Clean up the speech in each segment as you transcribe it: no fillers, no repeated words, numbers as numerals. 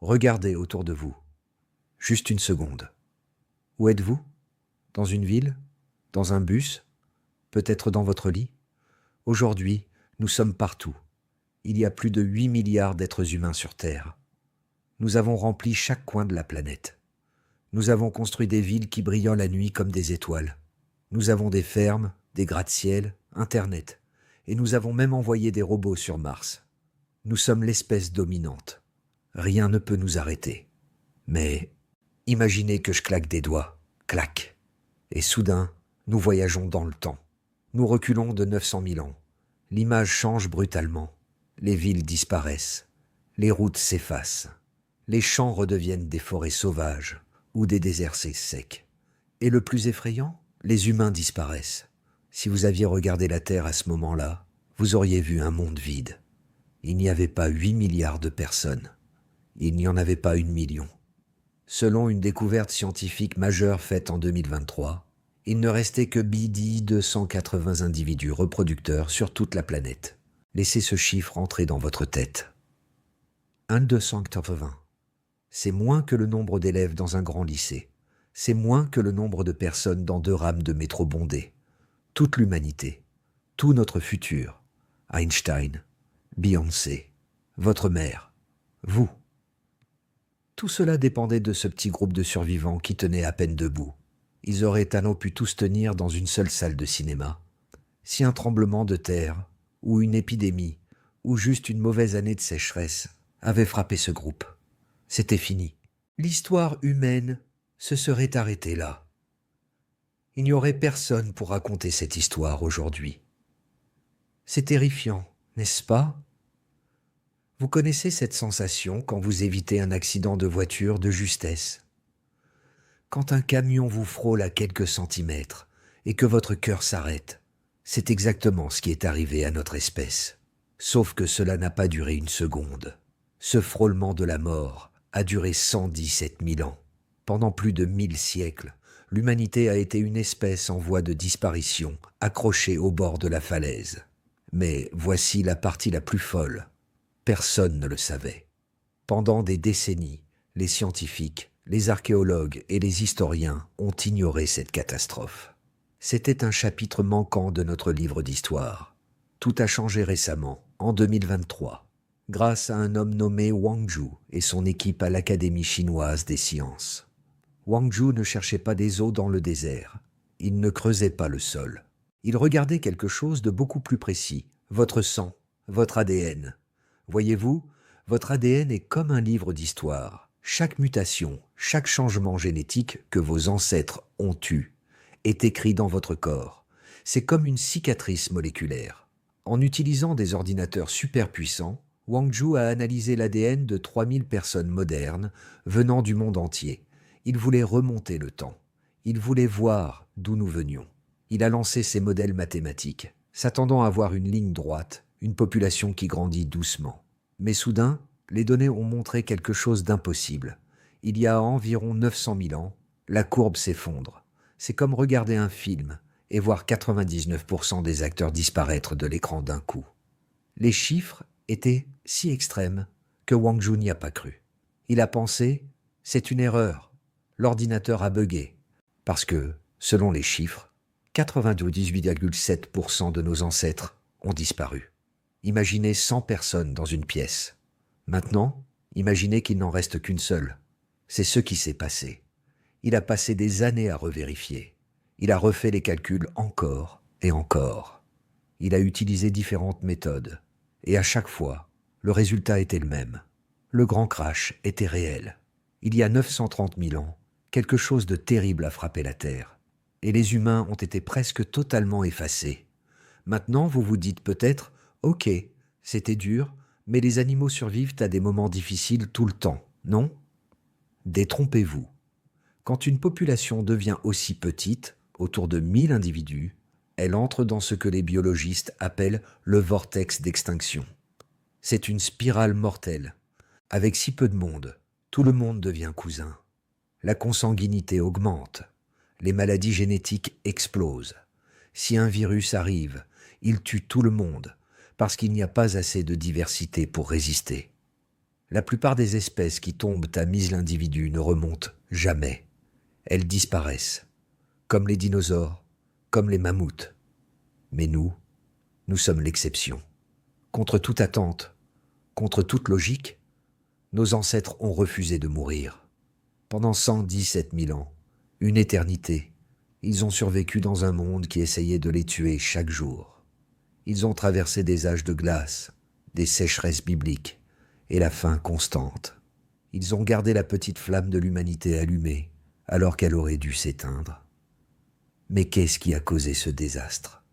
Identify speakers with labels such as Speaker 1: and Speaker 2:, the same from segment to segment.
Speaker 1: Regardez autour de vous. Juste une seconde. Où êtes-vous? Dans une ville? Dans un bus? Peut-être dans votre lit? Aujourd'hui, nous sommes partout. Il y a plus de 8 milliards d'êtres humains sur Terre. Nous avons rempli chaque coin de la planète. Nous avons construit des villes qui brillent la nuit comme des étoiles. Nous avons des fermes, des gratte-ciel, Internet. Et nous avons même envoyé des robots sur Mars. Nous sommes l'espèce dominante. Rien ne peut nous arrêter. Mais imaginez que je claque des doigts. Clac. Et soudain, nous voyageons dans le temps. Nous reculons de 900 000 ans. L'image change brutalement. Les villes disparaissent. Les routes s'effacent. Les champs redeviennent des forêts sauvages ou des déserts secs. Et le plus effrayant, les humains disparaissent. Si vous aviez regardé la Terre à ce moment-là, vous auriez vu un monde vide. Il n'y avait pas 8 milliards de personnes. Il n'y en avait pas 1 million. Selon une découverte scientifique majeure faite en 2023, il ne restait que 280 individus reproducteurs sur toute la planète. Laissez ce chiffre entrer dans votre tête. 280. C'est moins que le nombre d'élèves dans un grand lycée. C'est moins que le nombre de personnes dans 2 rames de métro bondées. Toute l'humanité, tout notre futur. Einstein, Beyoncé, votre mère, vous. Tout cela dépendait de ce petit groupe de survivants qui tenaient à peine debout. Ils auraient alors pu tous tenir dans une seule salle de cinéma. Si un tremblement de terre, ou une épidémie, ou juste une mauvaise année de sécheresse avait frappé ce groupe, c'était fini. L'histoire humaine se serait arrêtée là. Il n'y aurait personne pour raconter cette histoire aujourd'hui. C'est terrifiant, n'est-ce pas? Vous connaissez cette sensation quand vous évitez un accident de voiture de justesse? Quand un camion vous frôle à quelques centimètres et que votre cœur s'arrête, c'est exactement ce qui est arrivé à notre espèce. Sauf que cela n'a pas duré une seconde. Ce frôlement de la mort a duré 117 000 ans. Pendant plus de 1000 siècles, l'humanité a été une espèce en voie de disparition, accrochée au bord de la falaise. Mais voici la partie la plus folle. Personne ne le savait. Pendant des décennies, les scientifiques, les archéologues et les historiens ont ignoré cette catastrophe. C'était un chapitre manquant de notre livre d'histoire. Tout a changé récemment, en 2023, grâce à un homme nommé Wang Zhu et son équipe à l'Académie chinoise des sciences. Wang Zhu ne cherchait pas des eaux dans le désert. Il ne creusait pas le sol. Il regardait quelque chose de beaucoup plus précis, votre sang, votre ADN. Voyez-vous, votre ADN est comme un livre d'histoire. Chaque mutation, chaque changement génétique que vos ancêtres ont eu est écrit dans votre corps. C'est comme une cicatrice moléculaire. En utilisant des ordinateurs super puissants, Wang Zhu a analysé l'ADN de 3000 personnes modernes venant du monde entier. Il voulait remonter le temps. Il voulait voir d'où nous venions. Il a lancé ses modèles mathématiques, s'attendant à voir une ligne droite, une population qui grandit doucement. Mais soudain, les données ont montré quelque chose d'impossible. Il y a environ 900 000 ans, la courbe s'effondre. C'est comme regarder un film et voir 99% des acteurs disparaître de l'écran d'un coup. Les chiffres étaient si extrêmes que Wang Zhu n'y a pas cru. Il a pensé, c'est une erreur. L'ordinateur a bugué. Parce que, selon les chiffres, 98,7% de nos ancêtres ont disparu. Imaginez 100 personnes dans une pièce. Maintenant, imaginez qu'il n'en reste qu'une seule. C'est ce qui s'est passé. Il a passé des années à revérifier. Il a refait les calculs encore et encore. Il a utilisé différentes méthodes. Et à chaque fois, le résultat était le même. Le grand crash était réel. Il y a 930 000 ans, quelque chose de terrible a frappé la Terre. Et les humains ont été presque totalement effacés. Maintenant, vous vous dites peut-être, ok, c'était dur, mais les animaux survivent à des moments difficiles tout le temps, non? Détrompez-vous. Quand une population devient aussi petite, autour de 1000 individus, elle entre dans ce que les biologistes appellent le vortex d'extinction. C'est une spirale mortelle. Avec si peu de monde, tout le monde devient cousin. La consanguinité augmente. Les maladies génétiques explosent. Si un virus arrive, il tue tout le monde, parce qu'il n'y a pas assez de diversité pour résister. La plupart des espèces qui tombent à mise l'individu ne remontent jamais. Elles disparaissent, comme les dinosaures, comme les mammouths. Mais nous sommes l'exception. Contre toute attente, contre toute logique, nos ancêtres ont refusé de mourir. Pendant 117 000 ans, une éternité, ils ont survécu dans un monde qui essayait de les tuer chaque jour. Ils ont traversé des âges de glace, des sécheresses bibliques et la faim constante. Ils ont gardé la petite flamme de l'humanité allumée alors qu'elle aurait dû s'éteindre. Mais qu'est-ce qui a causé ce désastre?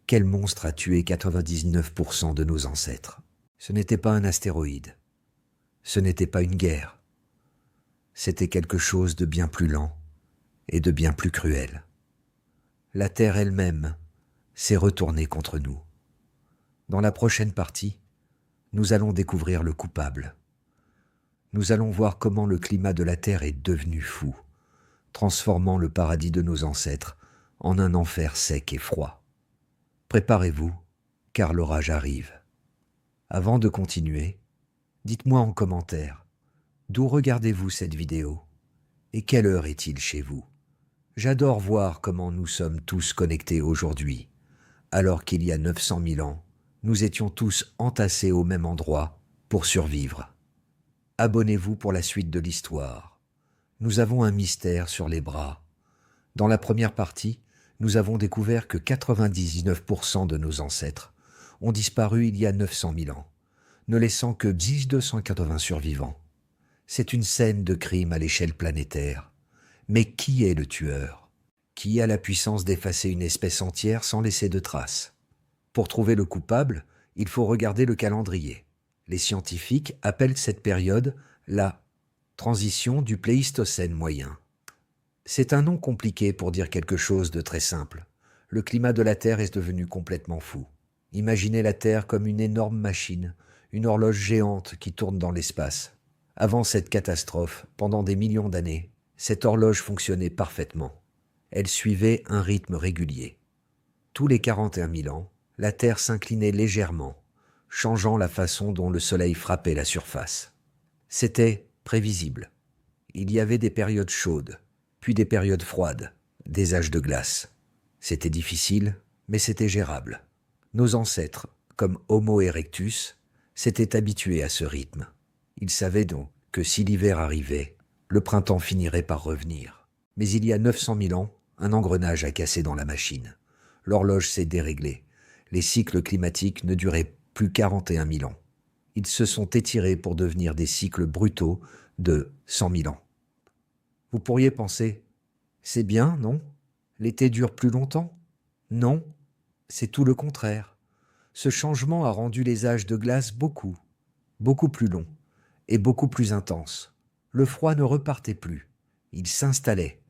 Speaker 1: Quel monstre a tué 99% de nos ancêtres? Ce n'était pas un astéroïde. Ce n'était pas une guerre. C'était quelque chose de bien plus lent et de bien plus cruel. La Terre elle-même s'est retournée contre nous. Dans la prochaine partie, nous allons découvrir le coupable. Nous allons voir comment le climat de la Terre est devenu fou, transformant le paradis de nos ancêtres en un enfer sec et froid. Préparez-vous, car l'orage arrive. Avant de continuer, dites-moi en commentaire, d'où regardez-vous cette vidéo et quelle heure est-il chez vous? J'adore voir comment nous sommes tous connectés aujourd'hui, alors qu'il y a 900 000 ans, nous étions tous entassés au même endroit pour survivre. Abonnez-vous pour la suite de l'histoire. Nous avons un mystère sur les bras. Dans la première partie, nous avons découvert que 99% de nos ancêtres ont disparu il y a 900 000 ans, ne laissant que 1280 survivants. C'est une scène de crime à l'échelle planétaire. Mais qui est le tueur? Qui a la puissance d'effacer une espèce entière sans laisser de traces? Pour trouver le coupable, il faut regarder le calendrier. Les scientifiques appellent cette période la transition du Pléistocène moyen. C'est un nom compliqué pour dire quelque chose de très simple. Le climat de la Terre est devenu complètement fou. Imaginez la Terre comme une énorme machine, une horloge géante qui tourne dans l'espace. Avant cette catastrophe, pendant des millions d'années, cette horloge fonctionnait parfaitement. Elle suivait un rythme régulier. Tous les 41 000 ans, la Terre s'inclinait légèrement, changeant la façon dont le Soleil frappait la surface. C'était prévisible. Il y avait des périodes chaudes, puis des périodes froides, des âges de glace. C'était difficile, mais c'était gérable. Nos ancêtres, comme Homo erectus, s'étaient habitués à ce rythme. Ils savaient donc que si l'hiver arrivait, le printemps finirait par revenir. Mais il y a 900 000 ans, un engrenage a cassé dans la machine. L'horloge s'est déréglée. Les cycles climatiques ne duraient plus 41 000 ans. Ils se sont étirés pour devenir des cycles brutaux de 100 000 ans. Vous pourriez penser, c'est bien, non? L'été dure plus longtemps? Non, c'est tout le contraire. Ce changement a rendu les âges de glace beaucoup plus longs et beaucoup plus intenses. Le froid ne repartait plus. Il s'installait.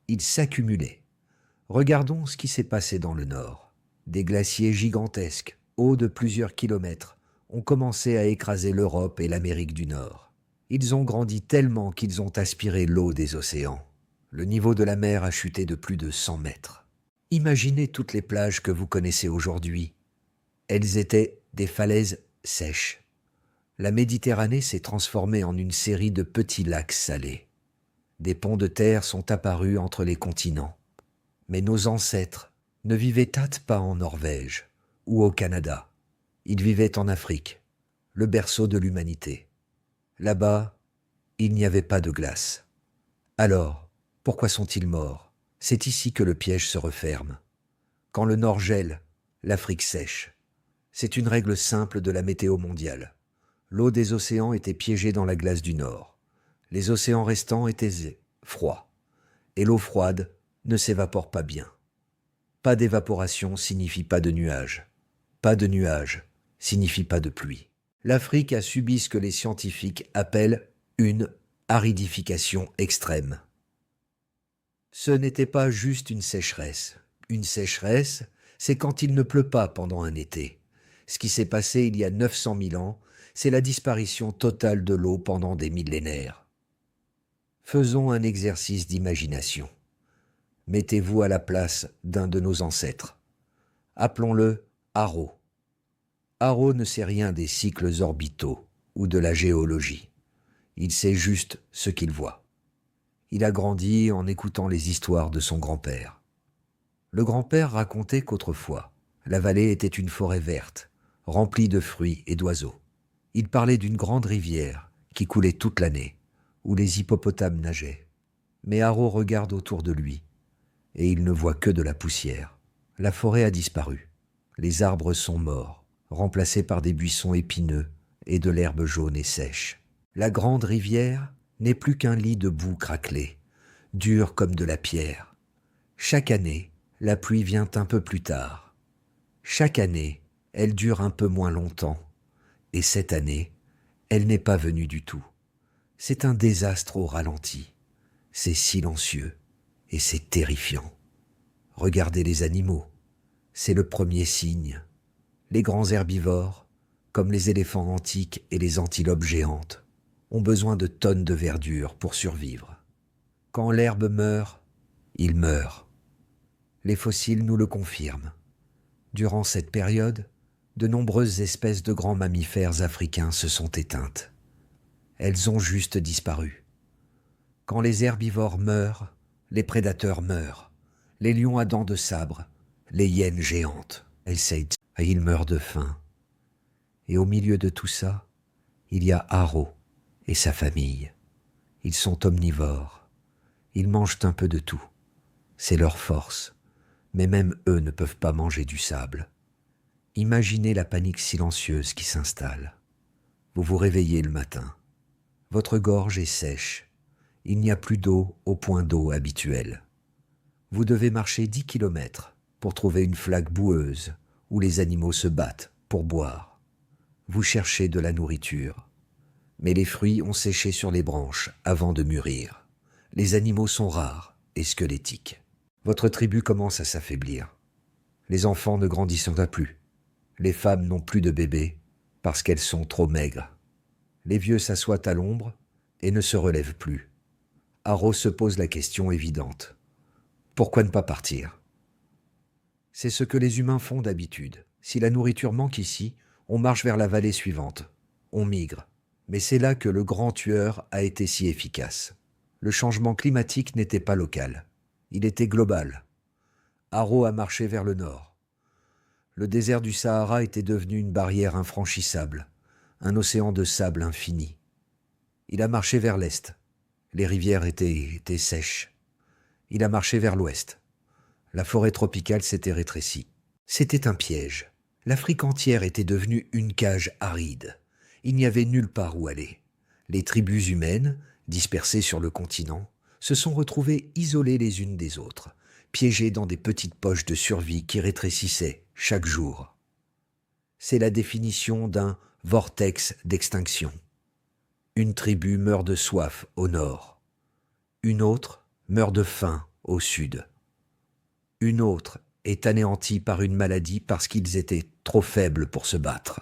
Speaker 1: Il s'accumulait. Regardons ce qui s'est passé dans le nord. Des glaciers gigantesques, hauts de plusieurs kilomètres, ont commencé à écraser l'Europe et l'Amérique du Nord. Ils ont grandi tellement qu'ils ont aspiré l'eau des océans. Le niveau de la mer a chuté de plus de 100 mètres. Imaginez toutes les plages que vous connaissez aujourd'hui. Elles étaient des falaises sèches. La Méditerranée s'est transformée en une série de petits lacs salés. Des ponts de terre sont apparus entre les continents. Mais nos ancêtres ne vivaient pas en Norvège ou au Canada. Ils vivaient en Afrique, le berceau de l'humanité. Là-bas, il n'y avait pas de glace. Alors, pourquoi sont-ils morts? C'est ici que le piège se referme. Quand le Nord gèle, l'Afrique sèche. C'est une règle simple de la météo mondiale. L'eau des océans était piégée dans la glace du Nord. Les océans restants étaient froids. Et l'eau froide ne s'évapore pas bien. Pas d'évaporation signifie pas de nuages. Pas de nuages signifie pas de pluie. L'Afrique a subi ce que les scientifiques appellent une aridification extrême. Ce n'était pas juste une sécheresse. Une sécheresse, c'est quand il ne pleut pas pendant un été. Ce qui s'est passé il y a 900 000 ans, c'est la disparition totale de l'eau pendant des millénaires. Faisons un exercice d'imagination. Mettez-vous à la place d'un de nos ancêtres. Appelons-le Aro. Aro ne sait rien des cycles orbitaux ou de la géologie. Il sait juste ce qu'il voit. Il a grandi en écoutant les histoires de son grand-père. Le grand-père racontait qu'autrefois, la vallée était une forêt verte, remplie de fruits et d'oiseaux. Il parlait d'une grande rivière qui coulait toute l'année, où les hippopotames nageaient. Mais Haro regarde autour de lui, et il ne voit que de la poussière. La forêt a disparu. Les arbres sont morts, remplacés par des buissons épineux et de l'herbe jaune et sèche. La grande rivière n'est plus qu'un lit de boue craquelée, dur comme de la pierre. Chaque année, la pluie vient un peu plus tard. Chaque année, elle dure un peu moins longtemps. Et cette année, elle n'est pas venue du tout. C'est un désastre au ralenti. C'est silencieux et c'est terrifiant. Regardez les animaux. C'est le premier signe. Les grands herbivores, comme les éléphants antiques et les antilopes géantes, ont besoin de tonnes de verdure pour survivre. Quand l'herbe meurt, il meurt. Les fossiles nous le confirment. Durant cette période, de nombreuses espèces de grands mammifères africains se sont éteintes. Elles ont juste disparu. Quand les herbivores meurent, les prédateurs meurent. Les lions à dents de sabre, les hyènes géantes, ils meurent de faim. Et au milieu de tout ça, il y a Haro et sa famille. Ils sont omnivores. Ils mangent un peu de tout. C'est leur force. Mais même eux ne peuvent pas manger du sable. Imaginez la panique silencieuse qui s'installe. Vous vous réveillez le matin. Votre gorge est sèche. Il n'y a plus d'eau au point d'eau habituel. Vous devez marcher 10 kilomètres pour trouver une flaque boueuse où les animaux se battent pour boire. Vous cherchez de la nourriture. Mais les fruits ont séché sur les branches avant de mûrir. Les animaux sont rares et squelettiques. Votre tribu commence à s'affaiblir. Les enfants ne grandissent pas plus. Les femmes n'ont plus de bébés parce qu'elles sont trop maigres. Les vieux s'assoient à l'ombre et ne se relèvent plus. Haro se pose la question évidente. Pourquoi ne pas partir? C'est ce que les humains font d'habitude. Si la nourriture manque ici, on marche vers la vallée suivante. On migre. Mais c'est là que le grand tueur a été si efficace. Le changement climatique n'était pas local. Il était global. Haro a marché vers le nord. Le désert du Sahara était devenu une barrière infranchissable, un océan de sable infini. Il a marché vers l'est. Les rivières étaient sèches. Il a marché vers l'ouest. La forêt tropicale s'était rétrécie. C'était un piège. L'Afrique entière était devenue une cage aride. Il n'y avait nulle part où aller. Les tribus humaines, dispersées sur le continent, se sont retrouvées isolées les unes des autres, piégées dans des petites poches de survie qui rétrécissaient chaque jour. C'est la définition d'un vortex d'extinction. Une tribu meurt de soif au nord. Une autre meurt de faim au sud. Une autre est anéantie par une maladie parce qu'ils étaient trop faibles pour se battre.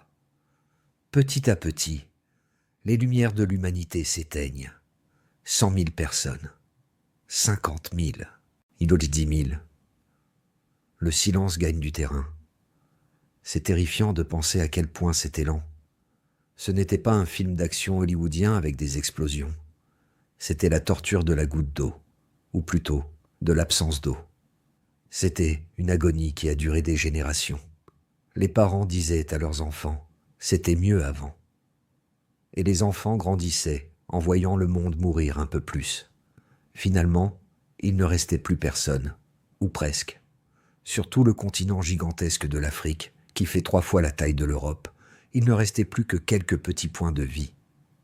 Speaker 1: Petit à petit, les lumières de l'humanité s'éteignent. 100 000 personnes. 50 000. Il dit 10 000. Le silence gagne du terrain. C'est terrifiant de penser à quel point c'était lent. Ce n'était pas un film d'action hollywoodien avec des explosions. C'était la torture de la goutte d'eau, ou plutôt de l'absence d'eau. C'était une agonie qui a duré des générations. Les parents disaient à leurs enfants, c'était mieux avant. Et les enfants grandissaient en voyant le monde mourir un peu plus. Finalement, il ne restait plus personne, ou presque. Sur tout le continent gigantesque de l'Afrique, qui fait 3 fois la taille de l'Europe, il ne restait plus que quelques petits points de vie.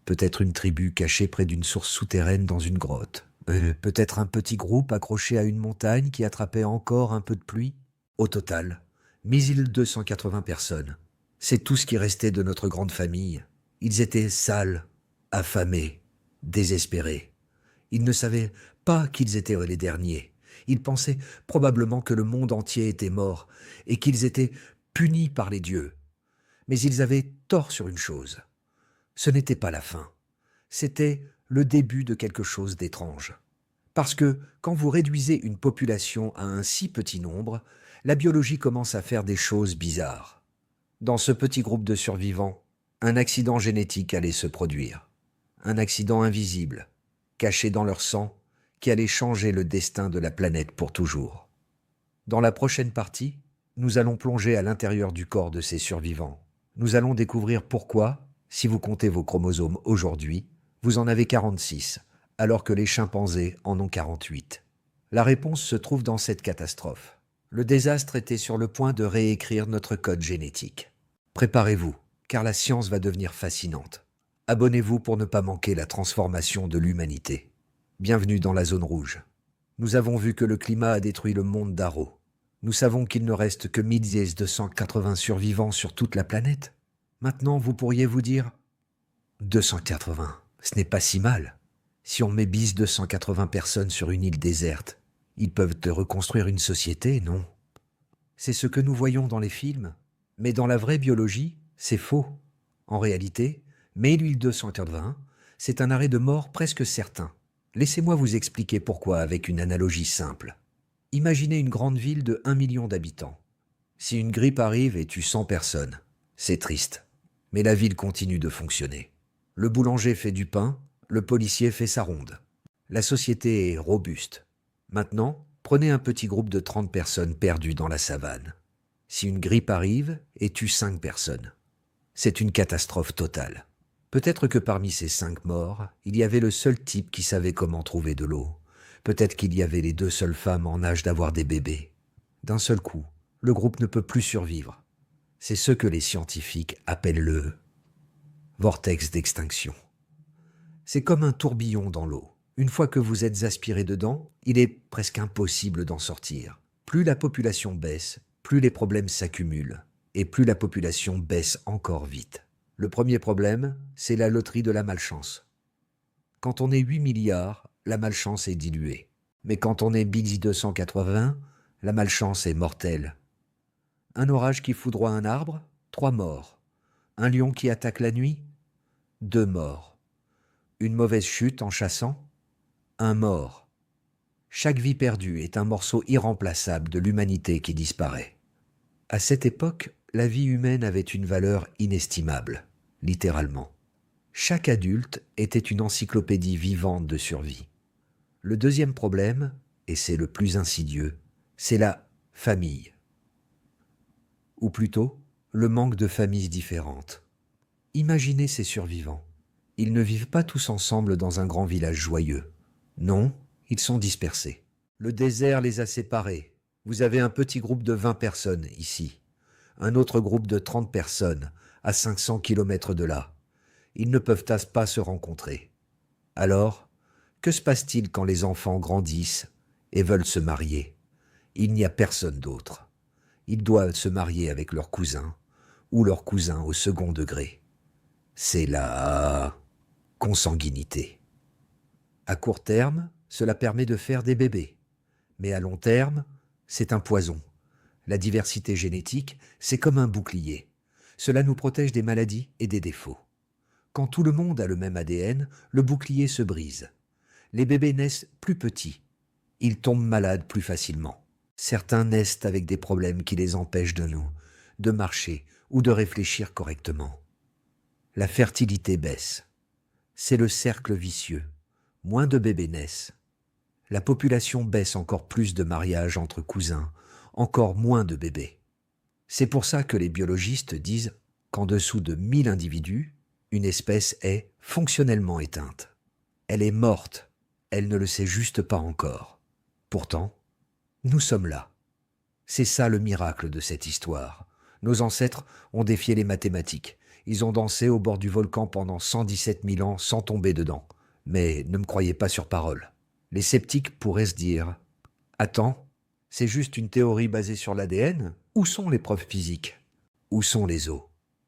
Speaker 1: Peut-être une tribu cachée près d'une source souterraine dans une grotte. Peut-être un petit groupe accroché à une montagne qui attrapait encore un peu de pluie. Au total, 1280 personnes. C'est tout ce qui restait de notre grande famille. Ils étaient sales, affamés, désespérés. Ils ne savaient pas qu'ils étaient les derniers. Ils pensaient probablement que le monde entier était mort et qu'ils étaient punis par les dieux. Mais ils avaient tort sur une chose. Ce n'était pas la fin. C'était le début de quelque chose d'étrange. Parce que quand vous réduisez une population à un si petit nombre, la biologie commence à faire des choses bizarres. Dans ce petit groupe de survivants, un accident génétique allait se produire. Un accident invisible, caché dans leur sang, qui allait changer le destin de la planète pour toujours. Dans la prochaine partie, nous allons plonger à l'intérieur du corps de ces survivants. Nous allons découvrir pourquoi, si vous comptez vos chromosomes aujourd'hui, vous en avez 46, alors que les chimpanzés en ont 48. La réponse se trouve dans cette catastrophe. Le désastre était sur le point de réécrire notre code génétique. Préparez-vous, car la science va devenir fascinante. Abonnez-vous pour ne pas manquer la transformation de l'humanité. Bienvenue dans la zone rouge. Nous avons vu que le climat a détruit le monde d'Arrow. Nous savons qu'il ne reste que 1280 survivants sur toute la planète. Maintenant, vous pourriez vous dire « 280, ce n'est pas si mal. Si on met 280 personnes sur une île déserte, ils peuvent reconstruire une société, non ?» C'est ce que nous voyons dans les films. Mais dans la vraie biologie, c'est faux. En réalité, 1280, c'est un arrêt de mort presque certain. Laissez-moi vous expliquer pourquoi avec une analogie simple. Imaginez une grande ville de 1 million d'habitants. Si une grippe arrive et tue 100 personnes, c'est triste. Mais la ville continue de fonctionner. Le boulanger fait du pain, le policier fait sa ronde. La société est robuste. Maintenant, prenez un petit groupe de 30 personnes perdues dans la savane. Si une grippe arrive et tue 5 personnes, c'est une catastrophe totale. Peut-être que parmi ces 5 morts, il y avait le seul type qui savait comment trouver de l'eau. Peut-être qu'il y avait les 2 seules femmes en âge d'avoir des bébés. D'un seul coup, le groupe ne peut plus survivre. C'est ce que les scientifiques appellent le vortex d'extinction. C'est comme un tourbillon dans l'eau. Une fois que vous êtes aspiré dedans, il est presque impossible d'en sortir. Plus la population baisse, plus les problèmes s'accumulent, et plus la population baisse encore vite. Le premier problème, c'est la loterie de la malchance. Quand on est 8 milliards, la malchance est diluée. Mais quand on est 1280, la malchance est mortelle. Un orage qui foudroie un arbre, 3 morts. Un lion qui attaque la nuit, 2 morts. Une mauvaise chute en chassant, 1 mort. Chaque vie perdue est un morceau irremplaçable de l'humanité qui disparaît. À cette époque, la vie humaine avait une valeur inestimable, littéralement. Chaque adulte était une encyclopédie vivante de survie. Le deuxième problème, et c'est le plus insidieux, c'est la famille. Ou plutôt, le manque de familles différentes. Imaginez ces survivants. Ils ne vivent pas tous ensemble dans un grand village joyeux. Non, ils sont dispersés. Le désert les a séparés. Vous avez un petit groupe de 20 personnes ici. Un autre groupe de 30 personnes à 500 km de là. Ils ne peuvent pas se rencontrer. Alors, que se passe-t-il quand les enfants grandissent et veulent se marier? Il n'y a personne d'autre. Ils doivent se marier avec leurs cousins ou leurs cousins au second degré. C'est la consanguinité. À court terme, cela permet de faire des bébés. Mais à long terme, c'est un poison. La diversité génétique, c'est comme un bouclier. Cela nous protège des maladies et des défauts. Quand tout le monde a le même ADN, le bouclier se brise. Les bébés naissent plus petits. Ils tombent malades plus facilement. Certains naissent avec des problèmes qui les empêchent de marcher ou de réfléchir correctement. La fertilité baisse. C'est le cercle vicieux. Moins de bébés naissent. La population baisse, encore plus de mariages entre cousins, encore moins de bébés. C'est pour ça que les biologistes disent qu'en dessous de 1000 individus, une espèce est fonctionnellement éteinte. Elle est morte, elle ne le sait juste pas encore. Pourtant, nous sommes là. C'est ça le miracle de cette histoire. Nos ancêtres ont défié les mathématiques. Ils ont dansé au bord du volcan pendant 117 000 ans sans tomber dedans. Mais ne me croyez pas sur parole. Les sceptiques pourraient se dire « Attends, c'est juste une théorie basée sur l'ADN? Où sont les preuves physiques? Où sont les os ?»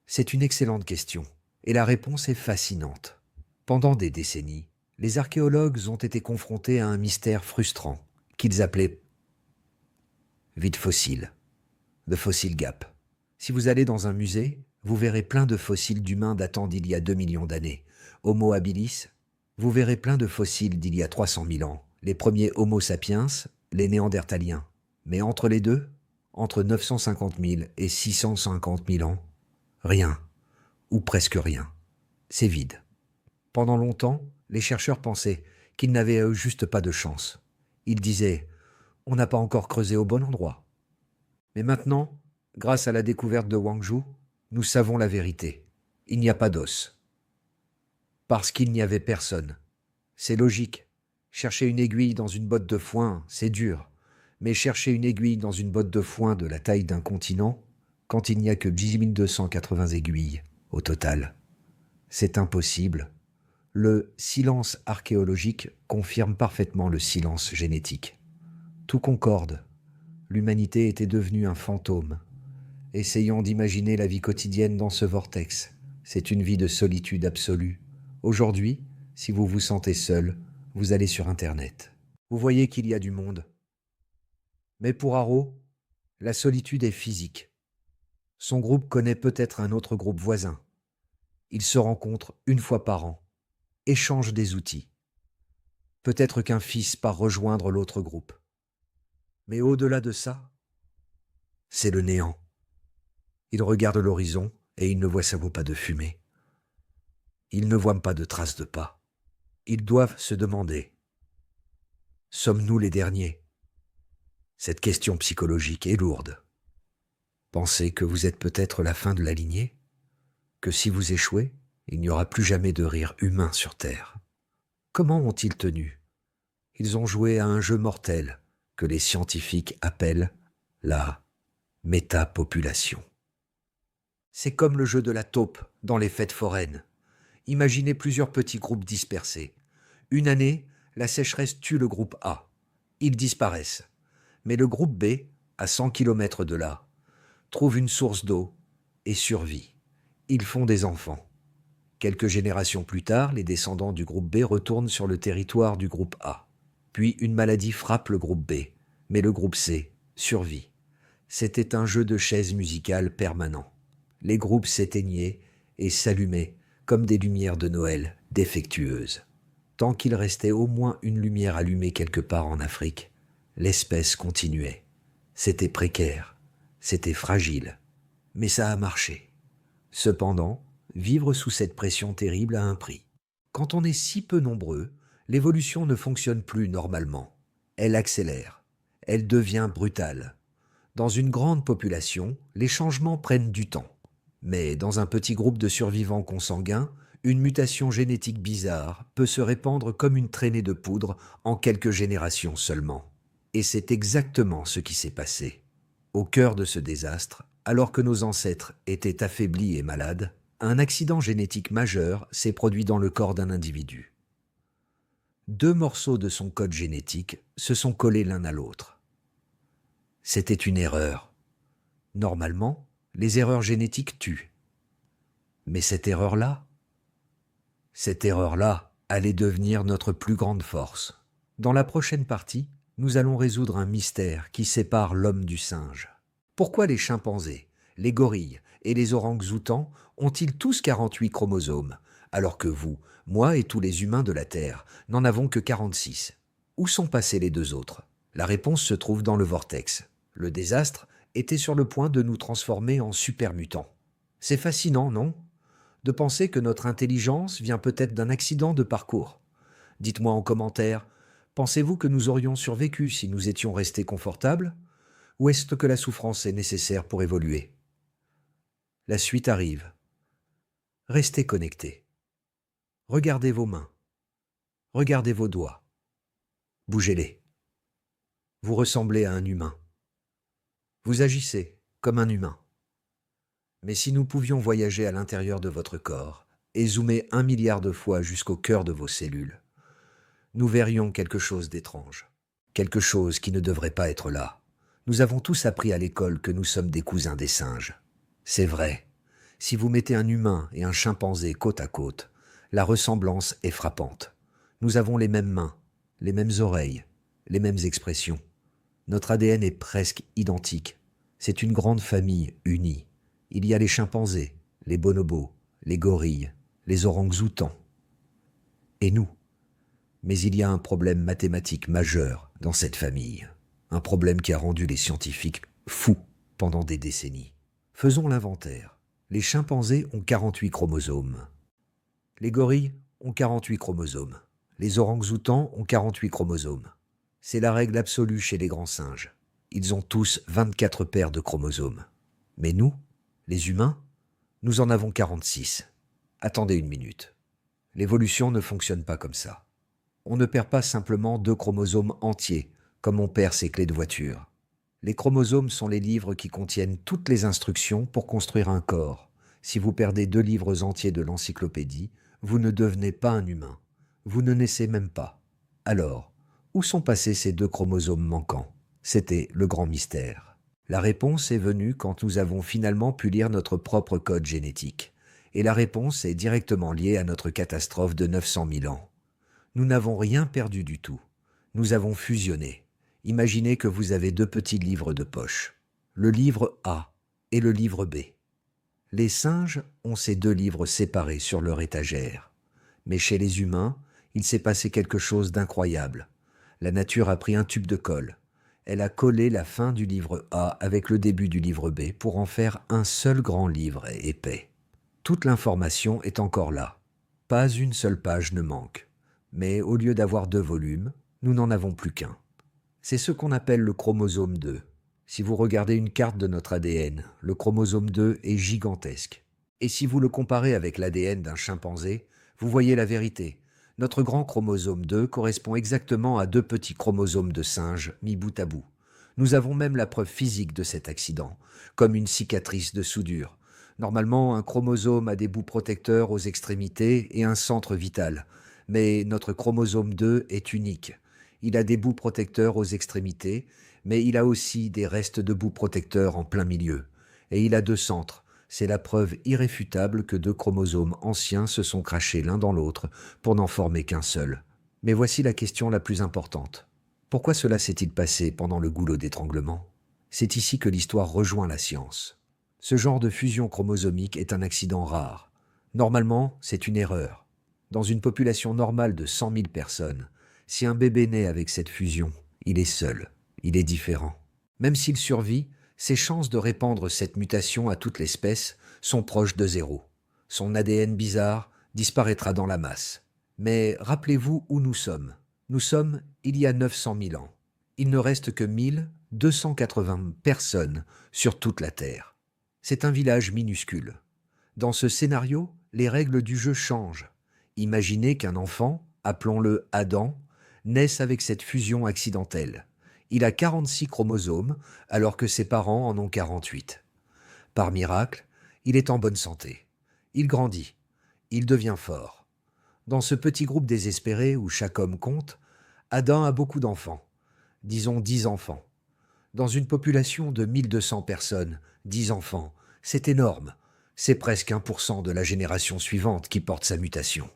Speaker 1: C'est une excellente question, et la réponse est fascinante. Pendant des décennies, les archéologues ont été confrontés à un mystère frustrant, qu'ils appelaient vide fossile, the fossil gap. Si vous allez dans un musée, vous verrez plein de fossiles d'humains datant d'il y a 2 millions d'années. Homo habilis, vous verrez plein de fossiles d'il y a 300 000 ans. Les premiers Homo sapiens, les Néandertaliens. Mais entre les deux, entre 950 000 et 650 000 ans, rien, ou presque rien. C'est vide. Pendant longtemps, les chercheurs pensaient qu'ils n'avaient juste pas de chance. Ils disaient « on n'a pas encore creusé au bon endroit ». Mais maintenant, grâce à la découverte de Wangzhou, nous savons la vérité. Il n'y a pas d'os. Parce qu'il n'y avait personne. C'est logique. Chercher une aiguille dans une botte de foin, c'est dur. Mais chercher une aiguille dans une botte de foin de la taille d'un continent, quand il n'y a que 10 280 aiguilles au total, c'est impossible. Le silence archéologique confirme parfaitement le silence génétique. Tout concorde. L'humanité était devenue un fantôme. Essayons d'imaginer la vie quotidienne dans ce vortex. C'est une vie de solitude absolue. Aujourd'hui, si vous vous sentez seul, vous allez sur Internet. Vous voyez qu'il y a du monde. Mais pour Haro, la solitude est physique. Son groupe connaît peut-être un autre groupe voisin. Ils se rencontrent une fois par an, échangent des outils. Peut-être qu'un fils part rejoindre l'autre groupe. Mais au-delà de ça, c'est le néant. Ils regardent l'horizon et ils ne voient sa pas de fumée. Ils ne voient pas de traces de pas. Ils doivent se demander, sommes-nous les derniers ? Cette question psychologique est lourde. Pensez que vous êtes peut-être la fin de la lignée, que si vous échouez, il n'y aura plus jamais de rire humain sur Terre. Comment ont-ils tenu ? Ils ont joué à un jeu mortel que les scientifiques appellent la métapopulation. C'est comme le jeu de la taupe dans les fêtes foraines. Imaginez plusieurs petits groupes dispersés. Une année, la sécheresse tue le groupe A. Ils disparaissent. Mais le groupe B, à 100 km de là, trouve une source d'eau et survit. Ils font des enfants. Quelques générations plus tard, les descendants du groupe B retournent sur le territoire du groupe A. Puis une maladie frappe le groupe B, mais le groupe C survit. C'était un jeu de chaises musicales permanent. Les groupes s'éteignaient et s'allumaient comme des lumières de Noël défectueuses. Tant qu'il restait au moins une lumière allumée quelque part en Afrique, l'espèce continuait. C'était précaire, c'était fragile, mais ça a marché. Cependant, vivre sous cette pression terrible a un prix. Quand on est si peu nombreux, l'évolution ne fonctionne plus normalement. Elle accélère, elle devient brutale. Dans une grande population, les changements prennent du temps. Mais dans un petit groupe de survivants consanguins, une mutation génétique bizarre peut se répandre comme une traînée de poudre en quelques générations seulement. Et c'est exactement ce qui s'est passé. Au cœur de ce désastre, alors que nos ancêtres étaient affaiblis et malades, un accident génétique majeur s'est produit dans le corps d'un individu. 2 morceaux de son code génétique se sont collés l'un à l'autre. C'était une erreur. Normalement, les erreurs génétiques tuent. Mais cette erreur-là allait devenir notre plus grande force. Dans la prochaine partie, nous allons résoudre un mystère qui sépare l'homme du singe. Pourquoi les chimpanzés, les gorilles et les orang-outans ont-ils tous 48 chromosomes, alors que vous, moi et tous les humains de la Terre n'en avons que 46 ? Où sont passés les 2 autres ? La réponse se trouve dans le vortex. Le désastre était sur le point de nous transformer en super-mutants. C'est fascinant, non ? De penser que notre intelligence vient peut-être d'un accident de parcours. Dites-moi en commentaire, pensez-vous que nous aurions survécu si nous étions restés confortables ? Ou est-ce que la souffrance est nécessaire pour évoluer ? La suite arrive. Restez connectés. Regardez vos mains. Regardez vos doigts. Bougez-les. Vous ressemblez à un humain. Vous agissez comme un humain. Mais si nous pouvions voyager à l'intérieur de votre corps et zoomer 1 milliard de fois jusqu'au cœur de vos cellules, nous verrions quelque chose d'étrange. Quelque chose qui ne devrait pas être là. Nous avons tous appris à l'école que nous sommes des cousins des singes. C'est vrai. Si vous mettez un humain et un chimpanzé côte à côte, la ressemblance est frappante. Nous avons les mêmes mains, les mêmes oreilles, les mêmes expressions. Notre ADN est presque identique. C'est une grande famille unie. Il y a les chimpanzés, les bonobos, les gorilles, les orang-outans. Et nous. Mais il y a un problème mathématique majeur dans cette famille. Un problème qui a rendu les scientifiques fous pendant des décennies. Faisons l'inventaire. Les chimpanzés ont 48 chromosomes. Les gorilles ont 48 chromosomes. Les orang-outans ont 48 chromosomes. C'est la règle absolue chez les grands singes. Ils ont tous 24 paires de chromosomes. Mais nous, les humains, nous en avons 46. Attendez une minute. L'évolution ne fonctionne pas comme ça. On ne perd pas simplement 2 chromosomes entiers, comme on perd ses clés de voiture. Les chromosomes sont les livres qui contiennent toutes les instructions pour construire un corps. Si vous perdez 2 livres entiers de l'encyclopédie, vous ne devenez pas un humain. Vous ne naissez même pas. Alors, où sont passés ces 2 chromosomes manquants? C'était le grand mystère. La réponse est venue quand nous avons finalement pu lire notre propre code génétique. Et la réponse est directement liée à notre catastrophe de 900 000 ans. Nous n'avons rien perdu du tout. Nous avons fusionné. Imaginez que vous avez 2 petits livres de poche. Le livre A et le livre B. Les singes ont ces 2 livres séparés sur leur étagère. Mais chez les humains, il s'est passé quelque chose d'incroyable. La nature a pris un tube de colle. Elle a collé la fin du livre A avec le début du livre B pour en faire un seul grand livre épais. Toute l'information est encore là. Pas une seule page ne manque. Mais au lieu d'avoir 2 volumes, nous n'en avons plus qu'un. C'est ce qu'on appelle le chromosome 2. Si vous regardez une carte de notre ADN, le chromosome 2 est gigantesque. Et si vous le comparez avec l'ADN d'un chimpanzé, vous voyez la vérité. Notre grand chromosome 2 correspond exactement à 2 petits chromosomes de singe mis bout à bout. Nous avons même la preuve physique de cet accident, comme une cicatrice de soudure. Normalement, un chromosome a des bouts protecteurs aux extrémités et un centre vital. Mais notre chromosome 2 est unique. Il a des bouts protecteurs aux extrémités, mais il a aussi des restes de bouts protecteurs en plein milieu. Et il a 2 centres. C'est la preuve irréfutable que 2 chromosomes anciens se sont crachés l'un dans l'autre pour n'en former qu'un seul. Mais voici la question la plus importante. Pourquoi cela s'est-il passé pendant le goulot d'étranglement? C'est ici que l'histoire rejoint la science. Ce genre de fusion chromosomique est un accident rare. Normalement, c'est une erreur. Dans une population normale de 100 000 personnes, si un bébé naît avec cette fusion, il est seul, il est différent. Même s'il survit, ses chances de répandre cette mutation à toute l'espèce sont proches de 0. Son ADN bizarre disparaîtra dans la masse. Mais rappelez-vous où nous sommes. Nous sommes il y a 900 000 ans. Il ne reste que 1280 personnes sur toute la Terre. C'est un village minuscule. Dans ce scénario, les règles du jeu changent. Imaginez qu'un enfant, appelons-le Adam, naisse avec cette fusion accidentelle. Il a 46 chromosomes, alors que ses parents en ont 48. Par miracle, il est en bonne santé. Il grandit. Il devient fort. Dans ce petit groupe désespéré où chaque homme compte, Adam a beaucoup d'enfants. Disons 10 enfants. Dans une population de 1200 personnes, 10 enfants, c'est énorme. C'est presque 1% de la génération suivante qui porte sa mutation.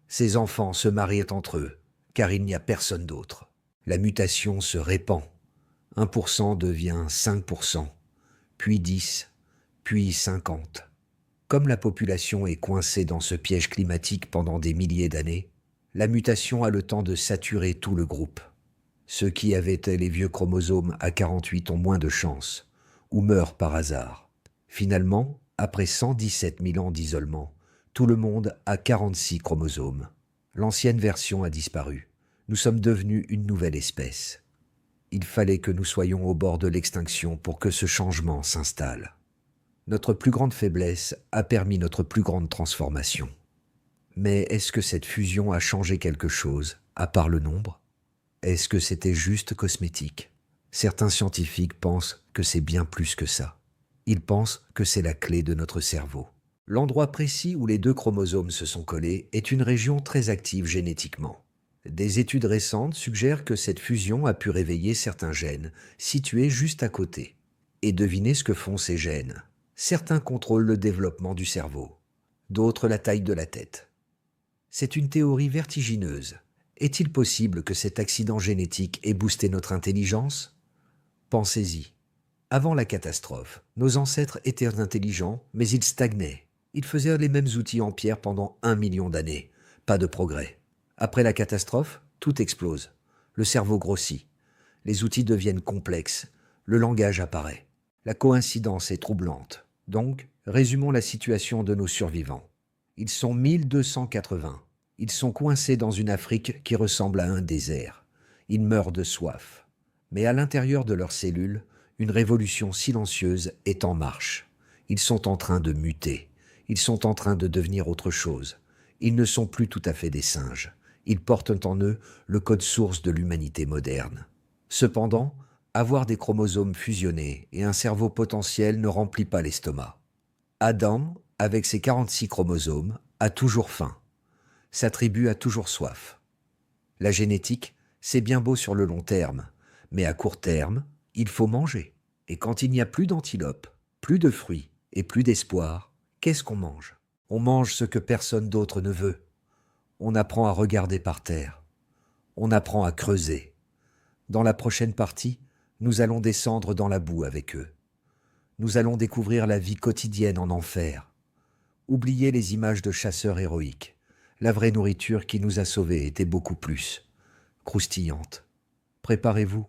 Speaker 1: Ces enfants se marient entre eux, car il n'y a personne d'autre. La mutation se répand. 1% devient 5%, puis 10, puis 50. Comme la population est coincée dans ce piège climatique pendant des milliers d'années, la mutation a le temps de saturer tout le groupe. Ceux qui avaient les vieux chromosomes à 48 ont moins de chance, ou meurent par hasard. Finalement, après 117 000 ans d'isolement, tout le monde a 46 chromosomes. L'ancienne version a disparu. Nous sommes devenus une nouvelle espèce. Il fallait que nous soyons au bord de l'extinction pour que ce changement s'installe. Notre plus grande faiblesse a permis notre plus grande transformation. Mais est-ce que cette fusion a changé quelque chose, à part le nombre? Est-ce que c'était juste cosmétique? Certains scientifiques pensent que c'est bien plus que ça. Ils pensent que c'est la clé de notre cerveau. L'endroit précis où les 2 chromosomes se sont collés est une région très active génétiquement. Des études récentes suggèrent que cette fusion a pu réveiller certains gènes situés juste à côté. Et devinez ce que font ces gènes. Certains contrôlent le développement du cerveau, d'autres la taille de la tête. C'est une théorie vertigineuse. Est-il possible que cet accident génétique ait boosté notre intelligence? Pensez-y. Avant la catastrophe, nos ancêtres étaient intelligents, mais ils stagnaient. Ils faisaient les mêmes outils en pierre pendant 1 million d'années. Pas de progrès. Après la catastrophe, tout explose. Le cerveau grossit. Les outils deviennent complexes. Le langage apparaît. La coïncidence est troublante. Donc, résumons la situation de nos survivants. Ils sont 1280. Ils sont coincés dans une Afrique qui ressemble à un désert. Ils meurent de soif. Mais à l'intérieur de leurs cellules, une révolution silencieuse est en marche. Ils sont en train de muter. Ils sont en train de devenir autre chose. Ils ne sont plus tout à fait des singes. Ils portent en eux le code source de l'humanité moderne. Cependant, avoir des chromosomes fusionnés et un cerveau potentiel ne remplit pas l'estomac. Adam, avec ses 46 chromosomes, a toujours faim. Sa tribu a toujours soif. La génétique, c'est bien beau sur le long terme, mais à court terme, il faut manger. Et quand il n'y a plus d'antilopes, plus de fruits et plus d'espoir, qu'est-ce qu'on mange? On mange ce que personne d'autre ne veut. On apprend à regarder par terre. On apprend à creuser. Dans la prochaine partie, nous allons descendre dans la boue avec eux. Nous allons découvrir la vie quotidienne en enfer. Oubliez les images de chasseurs héroïques. La vraie nourriture qui nous a sauvés était beaucoup plus croustillante. Préparez-vous,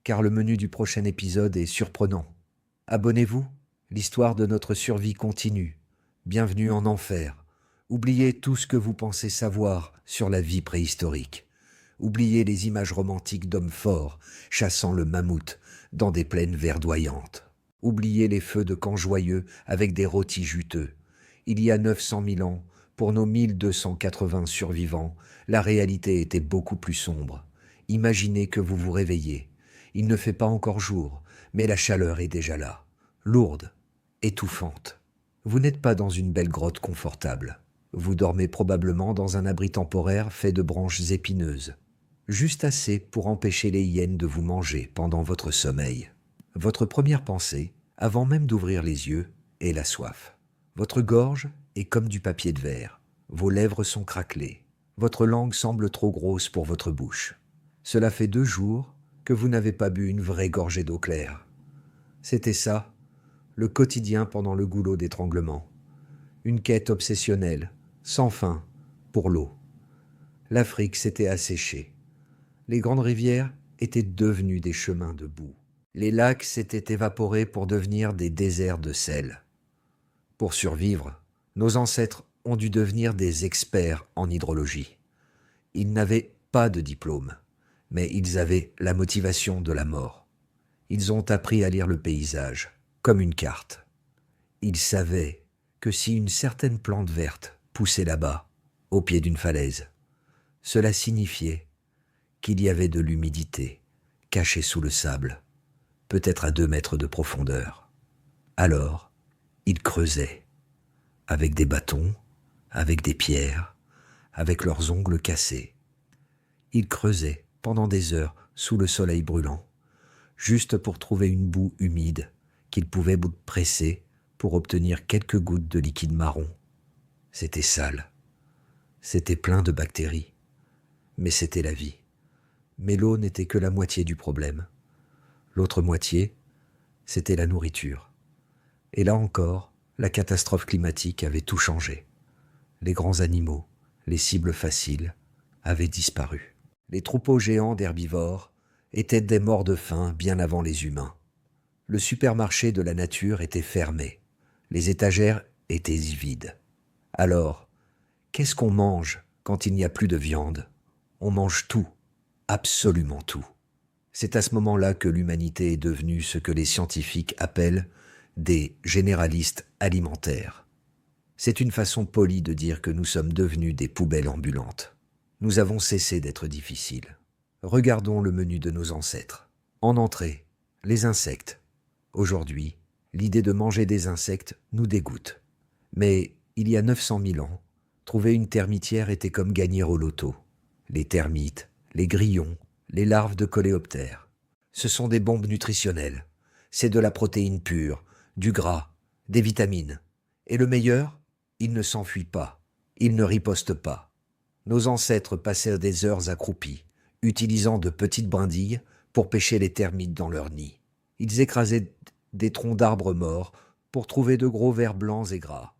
Speaker 1: car le menu du prochain épisode est surprenant. Abonnez-vous, l'histoire de notre survie continue. Bienvenue en enfer. Oubliez tout ce que vous pensez savoir sur la vie préhistorique. Oubliez les images romantiques d'hommes forts chassant le mammouth dans des plaines verdoyantes. Oubliez les feux de camp joyeux avec des rôtis juteux. Il y a 900 000 ans, pour nos 1280 survivants, la réalité était beaucoup plus sombre. Imaginez que vous vous réveillez. Il ne fait pas encore jour, mais la chaleur est déjà là, lourde, étouffante. Vous n'êtes pas dans une belle grotte confortable. Vous dormez probablement dans un abri temporaire fait de branches épineuses. Juste assez pour empêcher les hyènes de vous manger pendant votre sommeil. Votre première pensée, avant même d'ouvrir les yeux, est la soif. Votre gorge est comme du papier de verre. Vos lèvres sont craquelées. Votre langue semble trop grosse pour votre bouche. Cela fait 2 jours que vous n'avez pas bu une vraie gorgée d'eau claire. C'était ça, le quotidien pendant le goulot d'étranglement. Une quête obsessionnelle, sans fin, pour l'eau. L'Afrique s'était asséchée. Les grandes rivières étaient devenues des chemins de boue. Les lacs s'étaient évaporés pour devenir des déserts de sel. Pour survivre, nos ancêtres ont dû devenir des experts en hydrologie. Ils n'avaient pas de diplôme, mais ils avaient la motivation de la mort. Ils ont appris à lire le paysage, comme une carte. Ils savaient que si une certaine plante verte poussait là-bas, au pied d'une falaise, cela signifiait qu'il y avait de l'humidité cachée sous le sable, peut-être à 2 mètres de profondeur. Alors, ils creusaient, avec des bâtons, avec des pierres, avec leurs ongles cassés. Ils creusaient pendant des heures sous le soleil brûlant, juste pour trouver une boue humide qu'ils pouvaient presser pour obtenir quelques gouttes de liquide marron. C'était sale, c'était plein de bactéries, mais c'était la vie. Mais l'eau n'était que la moitié du problème. L'autre moitié, c'était la nourriture. Et là encore, la catastrophe climatique avait tout changé. Les grands animaux, les cibles faciles, avaient disparu. Les troupeaux géants d'herbivores étaient des morts de faim bien avant les humains. Le supermarché de la nature était fermé. Les étagères étaient vides. Alors, qu'est-ce qu'on mange quand il n'y a plus de viande? On mange tout, absolument tout. C'est à ce moment-là que l'humanité est devenue ce que les scientifiques appellent des généralistes alimentaires. C'est une façon polie de dire que nous sommes devenus des poubelles ambulantes. Nous avons cessé d'être difficiles. Regardons le menu de nos ancêtres. En entrée, les insectes. Aujourd'hui, l'idée de manger des insectes nous dégoûte. Mais il y a 900 000 ans, trouver une termitière était comme gagner au loto. Les termites, les grillons, les larves de coléoptères. Ce sont des bombes nutritionnelles. C'est de la protéine pure, du gras, des vitamines. Et le meilleur, ils ne s'enfuient pas, ils ne ripostent pas. Nos ancêtres passèrent des heures accroupis, utilisant de petites brindilles pour pêcher les termites dans leur nid. Ils écrasaient des troncs d'arbres morts pour trouver de gros vers blancs et gras.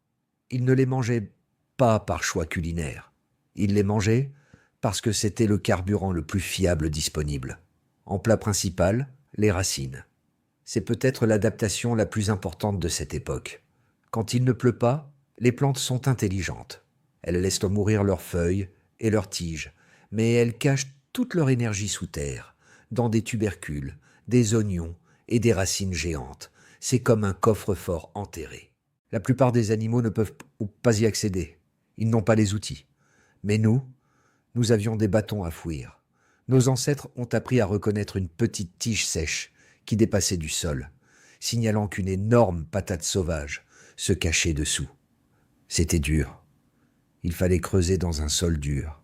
Speaker 1: Ils ne les mangeaient pas par choix culinaire. Ils les mangeaient parce que c'était le carburant le plus fiable disponible. En plat principal, les racines. C'est peut-être l'adaptation la plus importante de cette époque. Quand il ne pleut pas, les plantes sont intelligentes. Elles laissent mourir leurs feuilles et leurs tiges, mais elles cachent toute leur énergie sous terre, dans des tubercules, des oignons et des racines géantes. C'est comme un coffre-fort enterré. La plupart des animaux ne peuvent pas y accéder. Ils n'ont pas les outils. Mais nous avions des bâtons à fouir. Nos ancêtres ont appris à reconnaître une petite tige sèche qui dépassait du sol, signalant qu'une énorme patate sauvage se cachait dessous. C'était dur. Il fallait creuser dans un sol dur,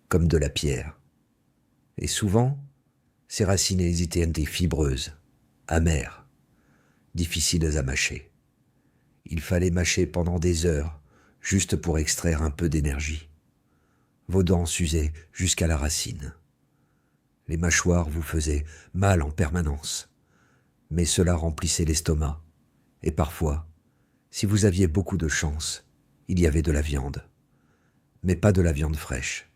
Speaker 1: comme de la pierre. Et souvent, ces racines étaient fibreuses, amères, difficiles à mâcher. Il fallait mâcher pendant des heures, juste pour extraire un peu d'énergie. Vos dents s'usaient jusqu'à la racine. Les mâchoires vous faisaient mal en permanence, mais cela remplissait l'estomac. Et parfois, si vous aviez beaucoup de chance, il y avait de la viande, mais pas de la viande fraîche.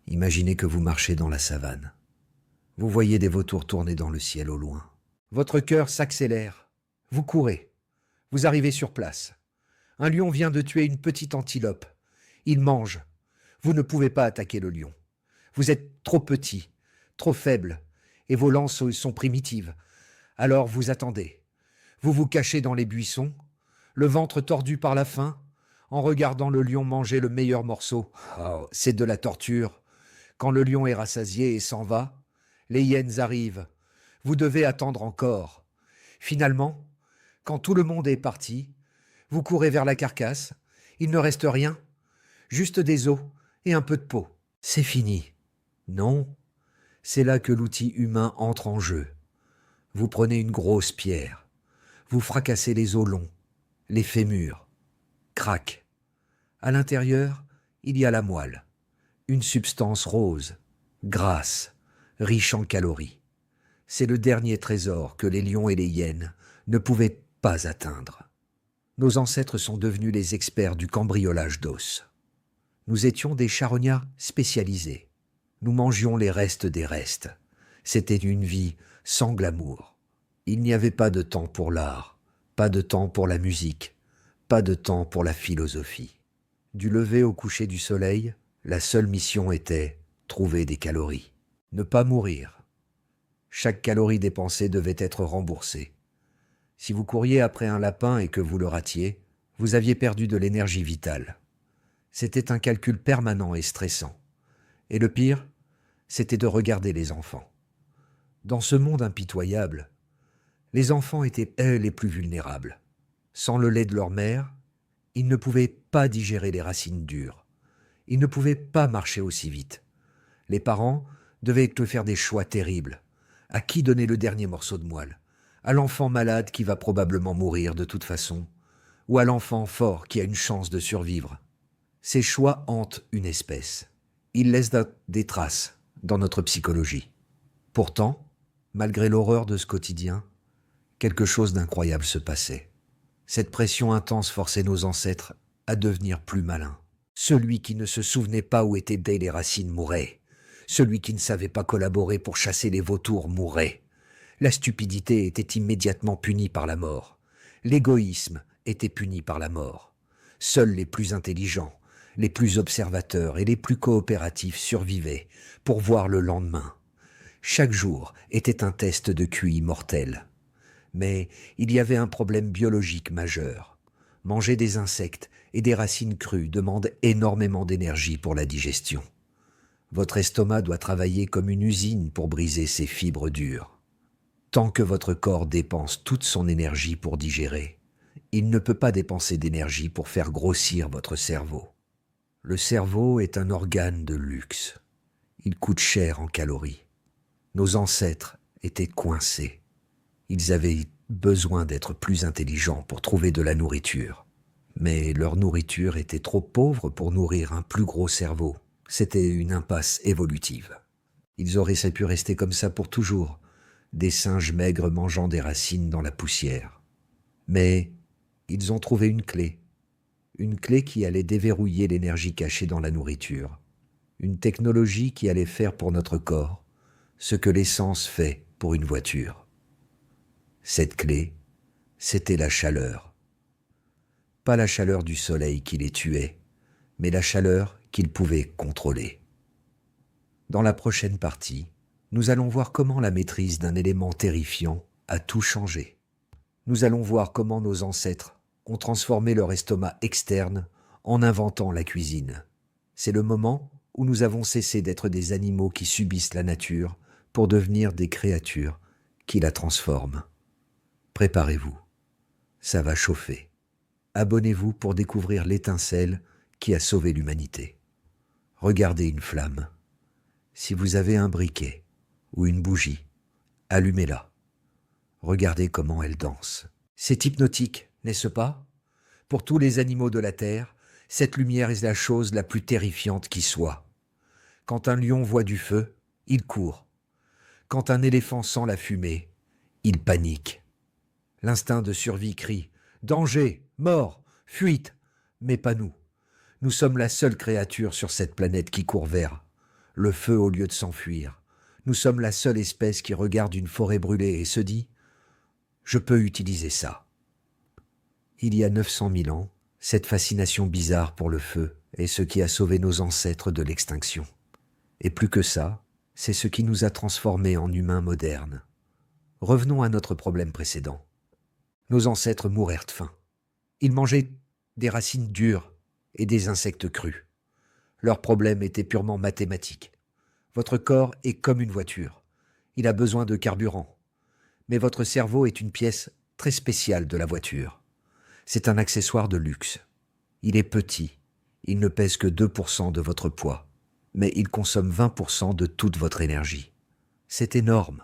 Speaker 1: Imaginez que vous marchez dans la savane. Vous voyez des vautours tourner dans le ciel au loin. Votre cœur s'accélère. Vous courez. Vous arrivez sur place. Un lion vient de tuer une petite antilope. Il mange. Vous ne pouvez pas attaquer le lion. Vous êtes trop petit, trop faible, et vos lances sont primitives. Alors vous attendez. Vous vous cachez dans les buissons, le ventre tordu par la faim, en regardant le lion manger le meilleur morceau. Oh, c'est de la torture. Quand le lion est rassasié et s'en va, les hyènes arrivent. Vous devez attendre encore. Finalement, quand tout le monde est parti, vous courez vers la carcasse. Il ne reste rien, juste des os et un peu de peau. C'est fini. Non, c'est là que l'outil humain entre en jeu. Vous prenez une grosse pierre. Vous fracassez les os longs, les fémurs. Crac. À l'intérieur, il y a la moelle. Une substance rose, grasse, riche en calories. C'est le dernier trésor que les lions et les hyènes ne pouvaient pas atteindre. Nos ancêtres sont devenus les experts du cambriolage d'os. Nous étions des charognards spécialisés. Nous mangions les restes des restes. C'était une vie sans glamour. Il n'y avait pas de temps pour l'art, pas de temps pour la musique, pas de temps pour la philosophie. Du lever au coucher du soleil, la seule mission était trouver des calories. Ne pas mourir. Chaque calorie dépensée devait être remboursée. Si vous couriez après un lapin et que vous le ratiez, vous aviez perdu de l'énergie vitale. C'était un calcul permanent et stressant. Et le pire, c'était de regarder les enfants. Dans ce monde impitoyable, les enfants étaient les plus vulnérables. Sans le lait de leur mère, ils ne pouvaient pas digérer les racines dures. Ils ne pouvaient pas marcher aussi vite. Les parents devaient faire des choix terribles. À qui donner le dernier morceau de moelle? À l'enfant malade qui va probablement mourir de toute façon, ou à l'enfant fort qui a une chance de survivre? Ces choix hantent une espèce. Ils laissent des traces dans notre psychologie. Pourtant, malgré l'horreur de ce quotidien, quelque chose d'incroyable se passait. Cette pression intense forçait nos ancêtres à devenir plus malins. Celui qui ne se souvenait pas où étaient les racines mourait. Celui qui ne savait pas collaborer pour chasser les vautours mourait. La stupidité était immédiatement punie par la mort. L'égoïsme était puni par la mort. Seuls les plus intelligents, les plus observateurs et les plus coopératifs survivaient pour voir le lendemain. Chaque jour était un test de QI mortel. Mais il y avait un problème biologique majeur. Manger des insectes et des racines crues demande énormément d'énergie pour la digestion. Votre estomac doit travailler comme une usine pour briser ces fibres dures. Tant que votre corps dépense toute son énergie pour digérer, il ne peut pas dépenser d'énergie pour faire grossir votre cerveau. Le cerveau est un organe de luxe. Il coûte cher en calories. Nos ancêtres étaient coincés. Ils avaient besoin d'être plus intelligents pour trouver de la nourriture. Mais leur nourriture était trop pauvre pour nourrir un plus gros cerveau. C'était une impasse évolutive. Ils auraient pu rester comme ça pour toujours, des singes maigres mangeant des racines dans la poussière. Mais ils ont trouvé une clé qui allait déverrouiller l'énergie cachée dans la nourriture, une technologie qui allait faire pour notre corps ce que l'essence fait pour une voiture. Cette clé, c'était la chaleur. Pas la chaleur du soleil qui les tuait, mais la chaleur qu'il pouvait contrôler. Dans la prochaine partie, nous allons voir comment la maîtrise d'un élément terrifiant a tout changé. Nous allons voir comment nos ancêtres ont transformé leur estomac externe en inventant la cuisine. C'est le moment où nous avons cessé d'être des animaux qui subissent la nature pour devenir des créatures qui la transforment. Préparez-vous, ça va chauffer. Abonnez-vous pour découvrir l'étincelle qui a sauvé l'humanité. Regardez une flamme. Si vous avez un briquet ou une bougie, allumez-la. Regardez comment elle danse. C'est hypnotique, n'est-ce pas? Pour tous les animaux de la Terre, cette lumière est la chose la plus terrifiante qui soit. Quand un lion voit du feu, il court. Quand un éléphant sent la fumée, il panique. L'instinct de survie crie « Danger, mort, fuite !» Mais pas nous. Nous sommes la seule créature sur cette planète qui court vers le feu au lieu de s'enfuir. Nous sommes la seule espèce qui regarde une forêt brûlée et se dit « Je peux utiliser ça ». Il y a 900 000 ans, cette fascination bizarre pour le feu est ce qui a sauvé nos ancêtres de l'extinction. Et plus que ça, c'est ce qui nous a transformés en humains modernes. Revenons à notre problème précédent. Nos ancêtres mourèrent de faim. Ils mangeaient des racines dures et des insectes crus. Leur problème était purement mathématique. Votre corps est comme une voiture. Il a besoin de carburant. Mais votre cerveau est une pièce très spéciale de la voiture. C'est un accessoire de luxe. Il est petit. Il ne pèse que 2% de votre poids. Mais il consomme 20% de toute votre énergie. C'est énorme.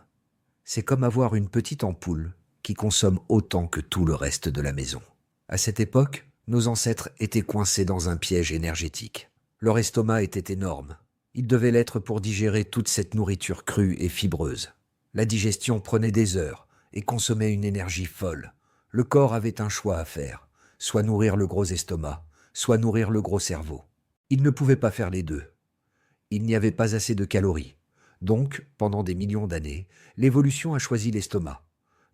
Speaker 1: C'est comme avoir une petite ampoule qui consomme autant que tout le reste de la maison. À cette époque, nos ancêtres étaient coincés dans un piège énergétique. Leur estomac était énorme. Il devait l'être pour digérer toute cette nourriture crue et fibreuse. La digestion prenait des heures et consommait une énergie folle. Le corps avait un choix à faire, soit nourrir le gros estomac, soit nourrir le gros cerveau. Il ne pouvait pas faire les deux. Il n'y avait pas assez de calories. Donc, pendant des millions d'années, l'évolution a choisi l'estomac.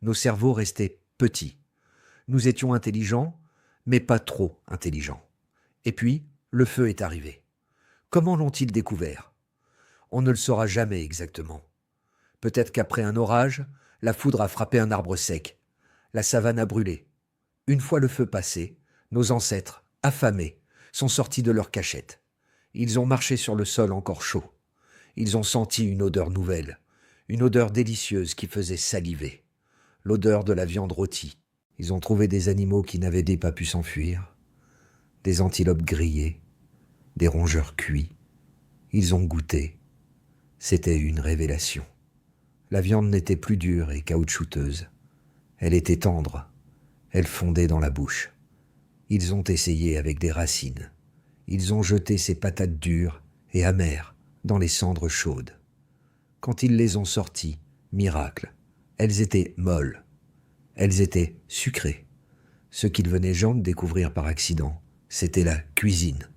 Speaker 1: Nos cerveaux restaient petits. Nous étions intelligents, mais pas trop intelligents. Et puis, le feu est arrivé. Comment l'ont-ils découvert? On ne le saura jamais exactement. Peut-être qu'après un orage, la foudre a frappé un arbre sec. La savane a brûlé. Une fois le feu passé, nos ancêtres, affamés, sont sortis de leur cachette. Ils ont marché sur le sol encore chaud. Ils ont senti une odeur nouvelle, une odeur délicieuse qui faisait saliver. L'odeur de la viande rôtie. Ils ont trouvé des animaux qui n'avaient pas pu s'enfuir, des antilopes grillées, des rongeurs cuits. Ils ont goûté. C'était une révélation. La viande n'était plus dure et caoutchouteuse. Elle était tendre. Elle fondait dans la bouche. Ils ont essayé avec des racines. Ils ont jeté ces patates dures et amères dans les cendres chaudes. Quand ils les ont sorties, miracle, elles étaient molles. Elles étaient sucrées. Ce qu'ils venaient jamais de découvrir par accident, c'était la cuisine.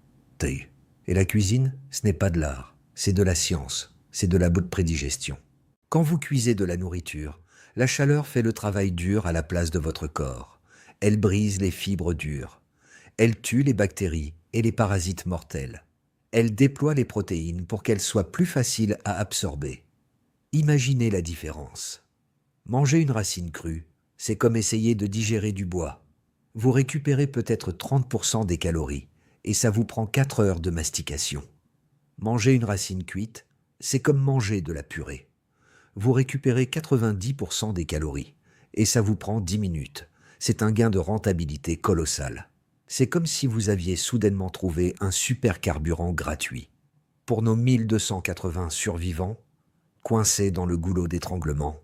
Speaker 1: Et la cuisine, ce n'est pas de l'art, c'est de la science, c'est de la bonne prédigestion. Quand vous cuisez de la nourriture, la chaleur fait le travail dur à la place de votre corps. Elle brise les fibres dures. Elle tue les bactéries et les parasites mortels. Elle déploie les protéines pour qu'elles soient plus faciles à absorber. Imaginez la différence. Manger une racine crue, c'est comme essayer de digérer du bois. Vous récupérez peut-être 30% des calories et ça vous prend 4 heures de mastication. Manger une racine cuite, c'est comme manger de la purée. Vous récupérez 90% des calories et ça vous prend 10 minutes. C'est un gain de rentabilité colossal. C'est comme si vous aviez soudainement trouvé un super carburant gratuit. Pour nos 1280 survivants, coincés dans le goulot d'étranglement,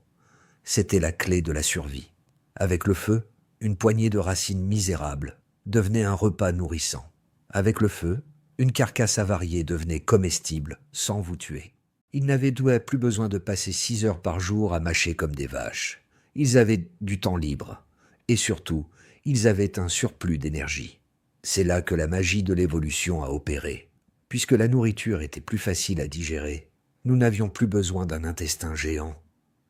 Speaker 1: c'était la clé de la survie. Avec le feu, une poignée de racines misérables devenait un repas nourrissant. Avec le feu, une carcasse avariée devenait comestible sans vous tuer. Ils n'avaient plus besoin de passer 6 heures par jour à mâcher comme des vaches. Ils avaient du temps libre. Et surtout, ils avaient un surplus d'énergie. C'est là que la magie de l'évolution a opéré. Puisque la nourriture était plus facile à digérer, nous n'avions plus besoin d'un intestin géant.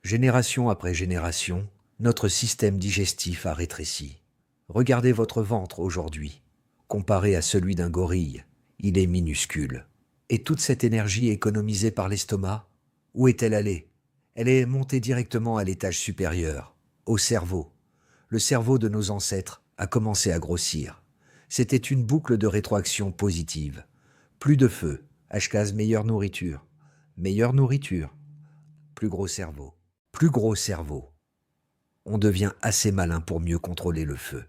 Speaker 1: Génération après génération, notre système digestif a rétréci. Regardez votre ventre aujourd'hui. Comparé à celui d'un gorille, Il est minuscule. Et toute cette énergie économisée par l'estomac, où est-elle allée? Elle est montée directement à l'étage supérieur, au cerveau. Le cerveau de nos ancêtres a commencé à grossir. C'était une boucle de rétroaction positive. Plus de feu, Ashkaz, meilleure nourriture. Meilleure nourriture, plus gros cerveau. Plus gros cerveau. On devient assez malin pour mieux contrôler le feu.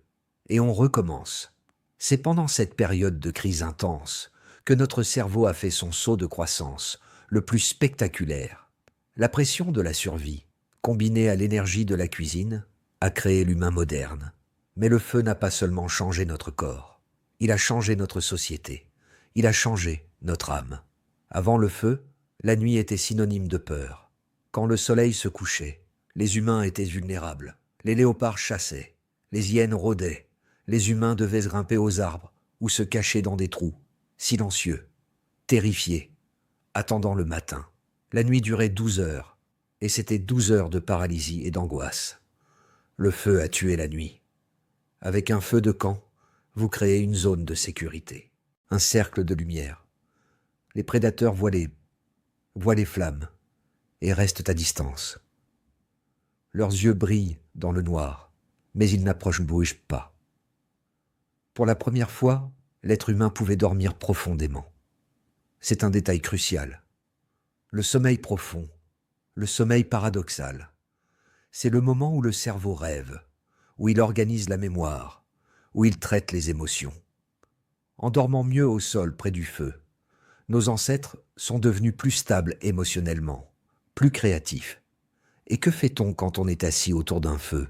Speaker 1: Et on recommence. C'est pendant cette période de crise intense que notre cerveau a fait son saut de croissance, le plus spectaculaire. La pression de la survie, combinée à l'énergie de la cuisine, a créé l'humain moderne. Mais le feu n'a pas seulement changé notre corps, il a changé notre société, il a changé notre âme. Avant le feu, la nuit était synonyme de peur. Quand le soleil se couchait, les humains étaient vulnérables. Les léopards chassaient, les hyènes rôdaient, les humains devaient grimper aux arbres ou se cacher dans des trous, silencieux, terrifiés, attendant le matin. La nuit durait 12 heures, et c'était 12 heures de paralysie et d'angoisse. Le feu a tué la nuit. Avec un feu de camp, vous créez une zone de sécurité, un cercle de lumière. Les prédateurs voient les flammes et restent à distance. Leurs yeux brillent dans le noir, mais ils n'approchent pas. Pour la première fois, l'être humain pouvait dormir profondément. C'est un détail crucial. Le sommeil profond, le sommeil paradoxal, c'est le moment où le cerveau rêve, où il organise la mémoire, où il traite les émotions. En dormant mieux au sol près du feu, nos ancêtres sont devenus plus stables émotionnellement, plus créatifs. Et que fait-on quand on est assis autour d'un feu,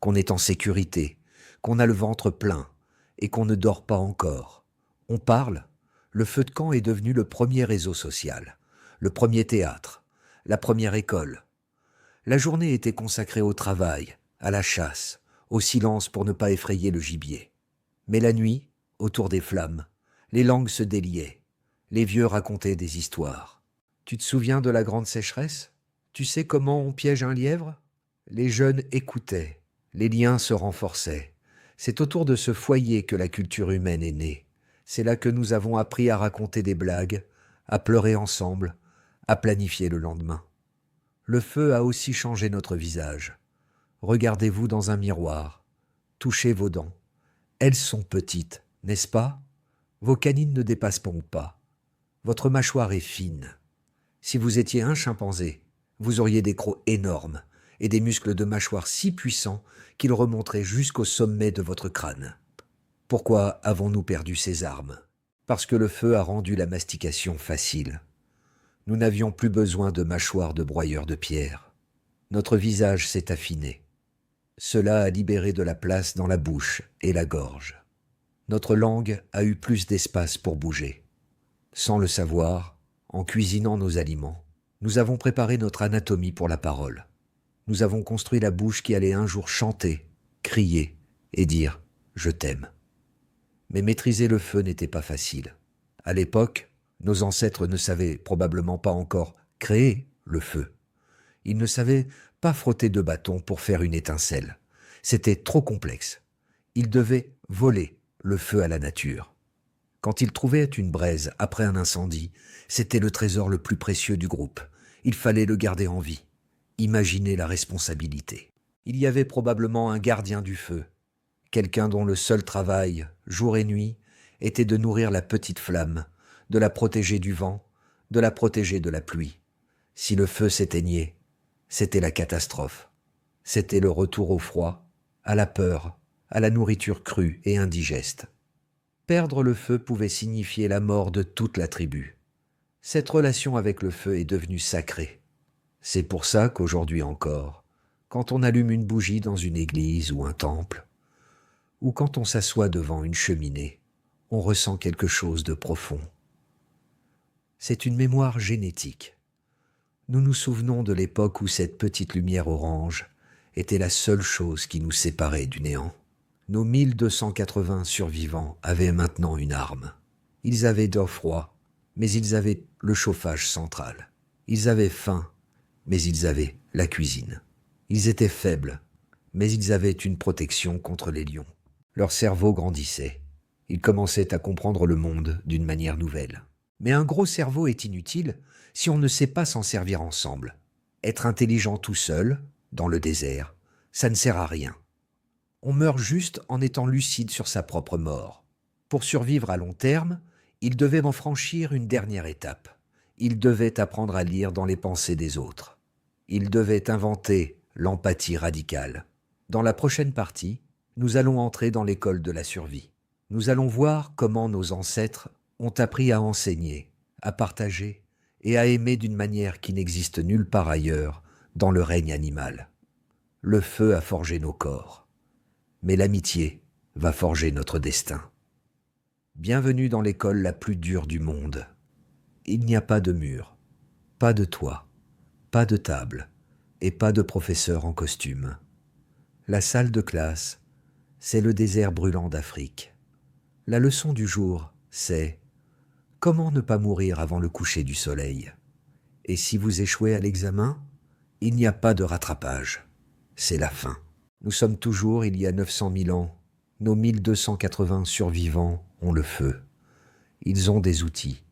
Speaker 1: qu'on est en sécurité, qu'on a le ventre plein et qu'on ne dort pas encore? On parle. Le feu de camp est devenu le premier réseau social, le premier théâtre, la première école. La journée était consacrée au travail, à la chasse, au silence pour ne pas effrayer le gibier. Mais la nuit, autour des flammes, les langues se déliaient, les vieux racontaient des histoires. Tu te souviens de la grande sécheresse? Tu sais comment on piège un lièvre? Les jeunes écoutaient, les liens se renforçaient. C'est autour de ce foyer que la culture humaine est née. C'est là que nous avons appris à raconter des blagues, à pleurer ensemble, à planifier le lendemain. Le feu a aussi changé notre visage. Regardez-vous dans un miroir, touchez vos dents. Elles sont petites, n'est-ce pas? Vos canines ne dépassent pas. Votre mâchoire est fine. Si vous étiez un chimpanzé, vous auriez des crocs énormes et des muscles de mâchoire si puissants qu'ils remonteraient jusqu'au sommet de votre crâne. Pourquoi avons-nous perdu ces armes? Parce que le feu a rendu la mastication facile. Nous n'avions plus besoin de mâchoires de broyeurs de pierre. Notre visage s'est affiné. Cela a libéré de la place dans la bouche et la gorge. Notre langue a eu plus d'espace pour bouger. Sans le savoir, en cuisinant nos aliments, nous avons préparé notre anatomie pour la parole. Nous avons construit la bouche qui allait un jour chanter, crier et dire « je t'aime ». Mais maîtriser le feu n'était pas facile. À l'époque, nos ancêtres ne savaient probablement pas encore créer le feu. Ils ne savaient pas frotter de bâton pour faire une étincelle. C'était trop complexe. Ils devaient voler le feu à la nature. Quand ils trouvaient une braise après un incendie, c'était le trésor le plus précieux du groupe. Il fallait le garder en vie. Imaginez la responsabilité. Il y avait probablement un gardien du feu, quelqu'un dont le seul travail, jour et nuit, était de nourrir la petite flamme, de la protéger du vent, de la protéger de la pluie. Si le feu s'éteignait, c'était la catastrophe. C'était le retour au froid, à la peur, à la nourriture crue et indigeste. Perdre le feu pouvait signifier la mort de toute la tribu. Cette relation avec le feu est devenue sacrée. C'est pour ça qu'aujourd'hui encore, quand on allume une bougie dans une église ou un temple, ou quand on s'assoit devant une cheminée, on ressent quelque chose de profond. C'est une mémoire génétique. Nous nous souvenons de l'époque où cette petite lumière orange était la seule chose qui nous séparait du néant. Nos 1280 survivants avaient maintenant une arme. Ils avaient d'eau froid, mais ils avaient le chauffage central. Ils avaient faim, mais ils avaient la cuisine. Ils étaient faibles, mais ils avaient une protection contre les lions. Leur cerveau grandissait. Ils commençaient à comprendre le monde d'une manière nouvelle. Mais un gros cerveau est inutile si on ne sait pas s'en servir ensemble. Être intelligent tout seul, dans le désert, ça ne sert à rien. On meurt juste en étant lucide sur sa propre mort. Pour survivre à long terme, il devait en franchir une dernière étape. Il devait apprendre à lire dans les pensées des autres. Il devait inventer l'empathie radicale. Dans la prochaine partie, nous allons entrer dans l'école de la survie. Nous allons voir comment nos ancêtres ont appris à enseigner, à partager et à aimer d'une manière qui n'existe nulle part ailleurs dans le règne animal. Le feu a forgé nos corps, mais l'amitié va forger notre destin. Bienvenue dans l'école la plus dure du monde. Il n'y a pas de mur, pas de toit, pas de table et pas de professeur en costume. La salle de classe, c'est le désert brûlant d'Afrique. La leçon du jour, c'est « Comment ne pas mourir avant le coucher du soleil ?» Et si vous échouez à l'examen, il n'y a pas de rattrapage. C'est la fin. Nous sommes toujours il y a 900 000 ans. Nos 1280 survivants ont le feu. Ils ont des outils.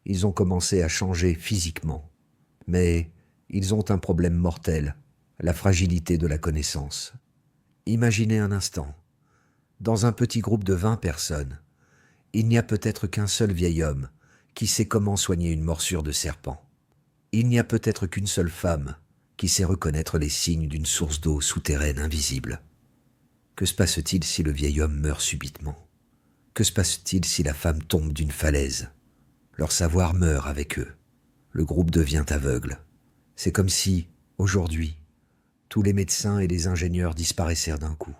Speaker 1: Ils ont commencé à changer physiquement. Mais ils ont un problème mortel, la fragilité de la connaissance. Imaginez un instant. Dans un petit groupe de 20 personnes, il n'y a peut-être qu'un seul vieil homme qui sait comment soigner une morsure de serpent. Il n'y a peut-être qu'une seule femme qui sait reconnaître les signes d'une source d'eau souterraine invisible. Que se passe-t-il si le vieil homme meurt subitement? Que se passe-t-il si la femme tombe d'une falaise? Leur savoir meurt avec eux. Le groupe devient aveugle. C'est comme si, aujourd'hui, tous les médecins et les ingénieurs disparaissèrent d'un coup.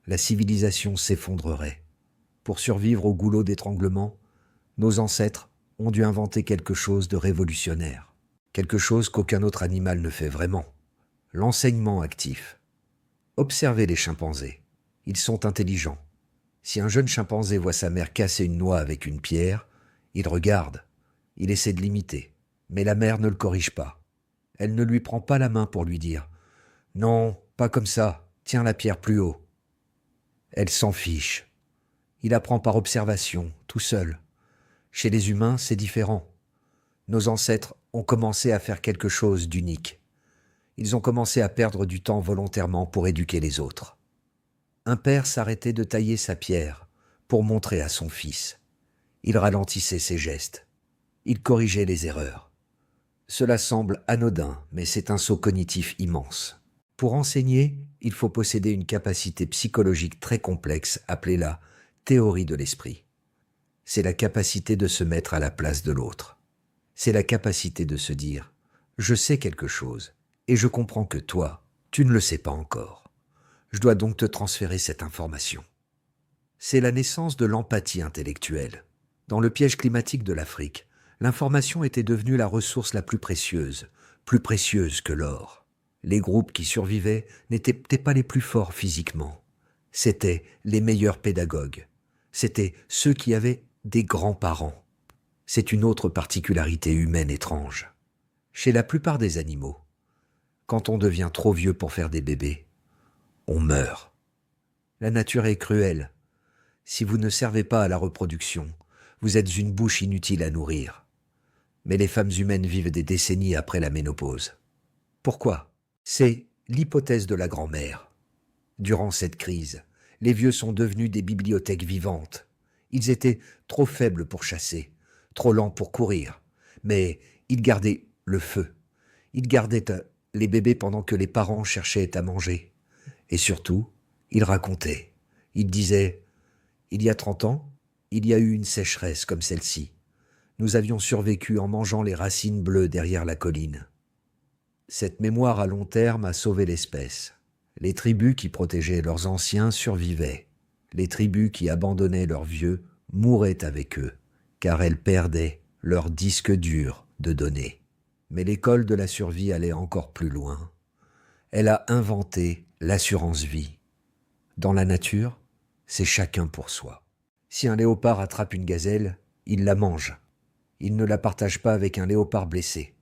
Speaker 1: La civilisation s'effondrerait. Pour survivre au goulot d'étranglement, nos ancêtres ont dû inventer quelque chose de révolutionnaire. Quelque chose qu'aucun autre animal ne fait vraiment. L'enseignement actif. Observez les chimpanzés. Ils sont intelligents. Si un jeune chimpanzé voit sa mère casser une noix avec une pierre, il regarde. Il essaie de l'imiter. Mais la mère ne le corrige pas. Elle ne lui prend pas la main pour lui dire « Non, pas comme ça, tiens la pierre plus haut ». Elle s'en fiche. Il apprend par observation, tout seul. Chez les humains, c'est différent. Nos ancêtres ont commencé à faire quelque chose d'unique. Ils ont commencé à perdre du temps volontairement pour éduquer les autres. Un père s'arrêtait de tailler sa pierre pour montrer à son fils. Il ralentissait ses gestes. Il corrigeait les erreurs. Cela semble anodin, mais c'est un saut cognitif immense. Pour enseigner, il faut posséder une capacité psychologique très complexe appelée la théorie de l'esprit. C'est la capacité de se mettre à la place de l'autre. C'est la capacité de se dire « Je sais quelque chose et je comprends que toi, tu ne le sais pas encore. Je dois donc te transférer cette information. » C'est la naissance de l'empathie intellectuelle. Dans le piège climatique de l'Afrique, l'information était devenue la ressource la plus précieuse que l'or. Les groupes qui survivaient n'étaient pas les plus forts physiquement. C'étaient les meilleurs pédagogues. C'étaient ceux qui avaient des grands-parents. C'est une autre particularité humaine étrange. Chez la plupart des animaux, quand on devient trop vieux pour faire des bébés, on meurt. La nature est cruelle. Si vous ne servez pas à la reproduction, vous êtes une bouche inutile à nourrir. Mais les femmes humaines vivent des décennies après la ménopause. Pourquoi? C'est l'hypothèse de la grand-mère. Durant cette crise, les vieux sont devenus des bibliothèques vivantes. Ils étaient trop faibles pour chasser, trop lents pour courir, mais ils gardaient le feu. Ils gardaient les bébés pendant que les parents cherchaient à manger. Et surtout, ils racontaient. Ils disaient « Il y a 30 ans, il y a eu une sécheresse comme celle-ci. Nous avions survécu en mangeant les racines bleues derrière la colline. » Cette mémoire à long terme a sauvé l'espèce. Les tribus qui protégeaient leurs anciens survivaient. Les tribus qui abandonnaient leurs vieux mouraient avec eux, car elles perdaient leur disque dur de données. Mais l'école de la survie allait encore plus loin. Elle a inventé l'assurance vie. Dans la nature, c'est chacun pour soi. Si un léopard attrape une gazelle, il la mange. Il ne la partage pas avec un léopard blessé.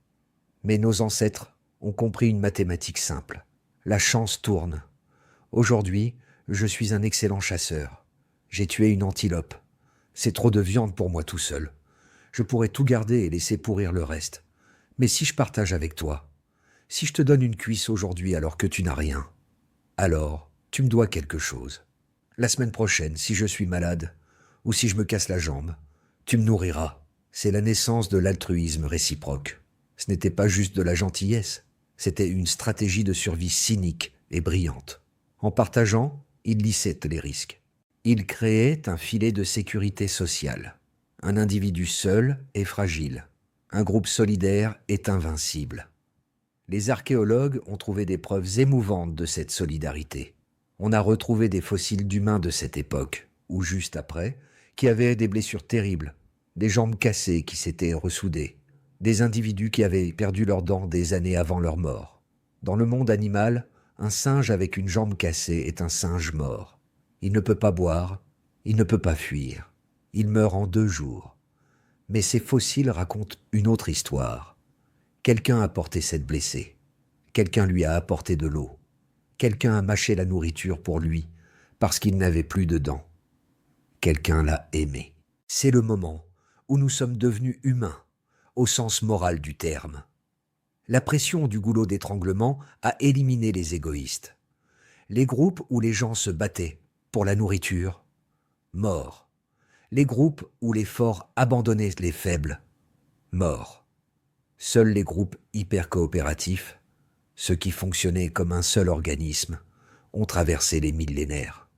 Speaker 1: Mais nos ancêtres ont compris une mathématique simple. La chance tourne. Aujourd'hui, je suis un excellent chasseur. J'ai tué une antilope. C'est trop de viande pour moi tout seul. Je pourrais tout garder et laisser pourrir le reste. Mais si je partage avec toi, si je te donne une cuisse aujourd'hui alors que tu n'as rien, alors tu me dois quelque chose. La semaine prochaine, si je suis malade, ou si je me casse la jambe, tu me nourriras. C'est la naissance de l'altruisme réciproque. Ce n'était pas juste de la gentillesse, c'était une stratégie de survie cynique et brillante. En partageant, il lissait les risques. Il créait un filet de sécurité sociale. Un individu seul est fragile. Un groupe solidaire est invincible. Les archéologues ont trouvé des preuves émouvantes de cette solidarité. On a retrouvé des fossiles d'humains de cette époque, ou juste après, qui avaient des blessures terribles, des jambes cassées qui s'étaient ressoudées, des individus qui avaient perdu leurs dents des années avant leur mort. Dans le monde animal, un singe avec une jambe cassée est un singe mort. Il ne peut pas boire, il ne peut pas fuir. Il meurt en 2 jours. Mais ces fossiles racontent une autre histoire. Quelqu'un a porté cette blessée. Quelqu'un lui a apporté de l'eau. Quelqu'un a mâché la nourriture pour lui parce qu'il n'avait plus de dents. Quelqu'un l'a aimé. C'est le moment où nous sommes devenus humains, au sens moral du terme. La pression du goulot d'étranglement a éliminé les égoïstes. Les groupes où les gens se battaient pour la nourriture, morts. Les groupes où les forts abandonnaient les faibles, morts. Seuls les groupes hyper coopératifs, ceux qui fonctionnaient comme un seul organisme, ont traversé les millénaires.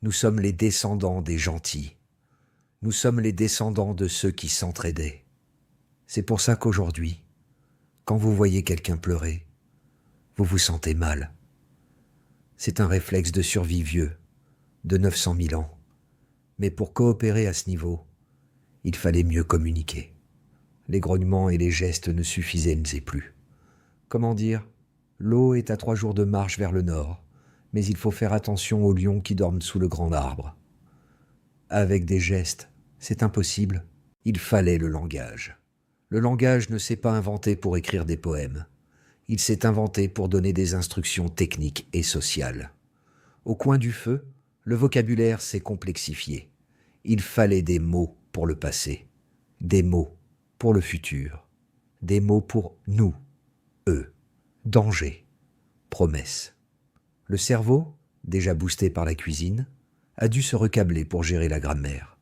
Speaker 1: Nous sommes les descendants des gentils. Nous sommes les descendants de ceux qui s'entraidaient. C'est pour ça qu'aujourd'hui, quand vous voyez quelqu'un pleurer, vous vous sentez mal. C'est un réflexe de survie vieux, de 900 000 ans. Mais pour coopérer à ce niveau, il fallait mieux communiquer. Les grognements et les gestes ne suffisaient plus. Comment dire ? L'eau est à 3 jours de marche vers le nord, mais il faut faire attention aux lions qui dorment sous le grand arbre. Avec des gestes, c'est impossible. Il fallait le langage. Le langage ne s'est pas inventé pour écrire des poèmes. Il s'est inventé pour donner des instructions techniques et sociales. Au coin du feu, le vocabulaire s'est complexifié. Il fallait des mots pour le passé, des mots pour le futur, des mots pour nous, eux, danger, promesse. Le cerveau, déjà boosté par la cuisine, a dû se recabler pour gérer la grammaire.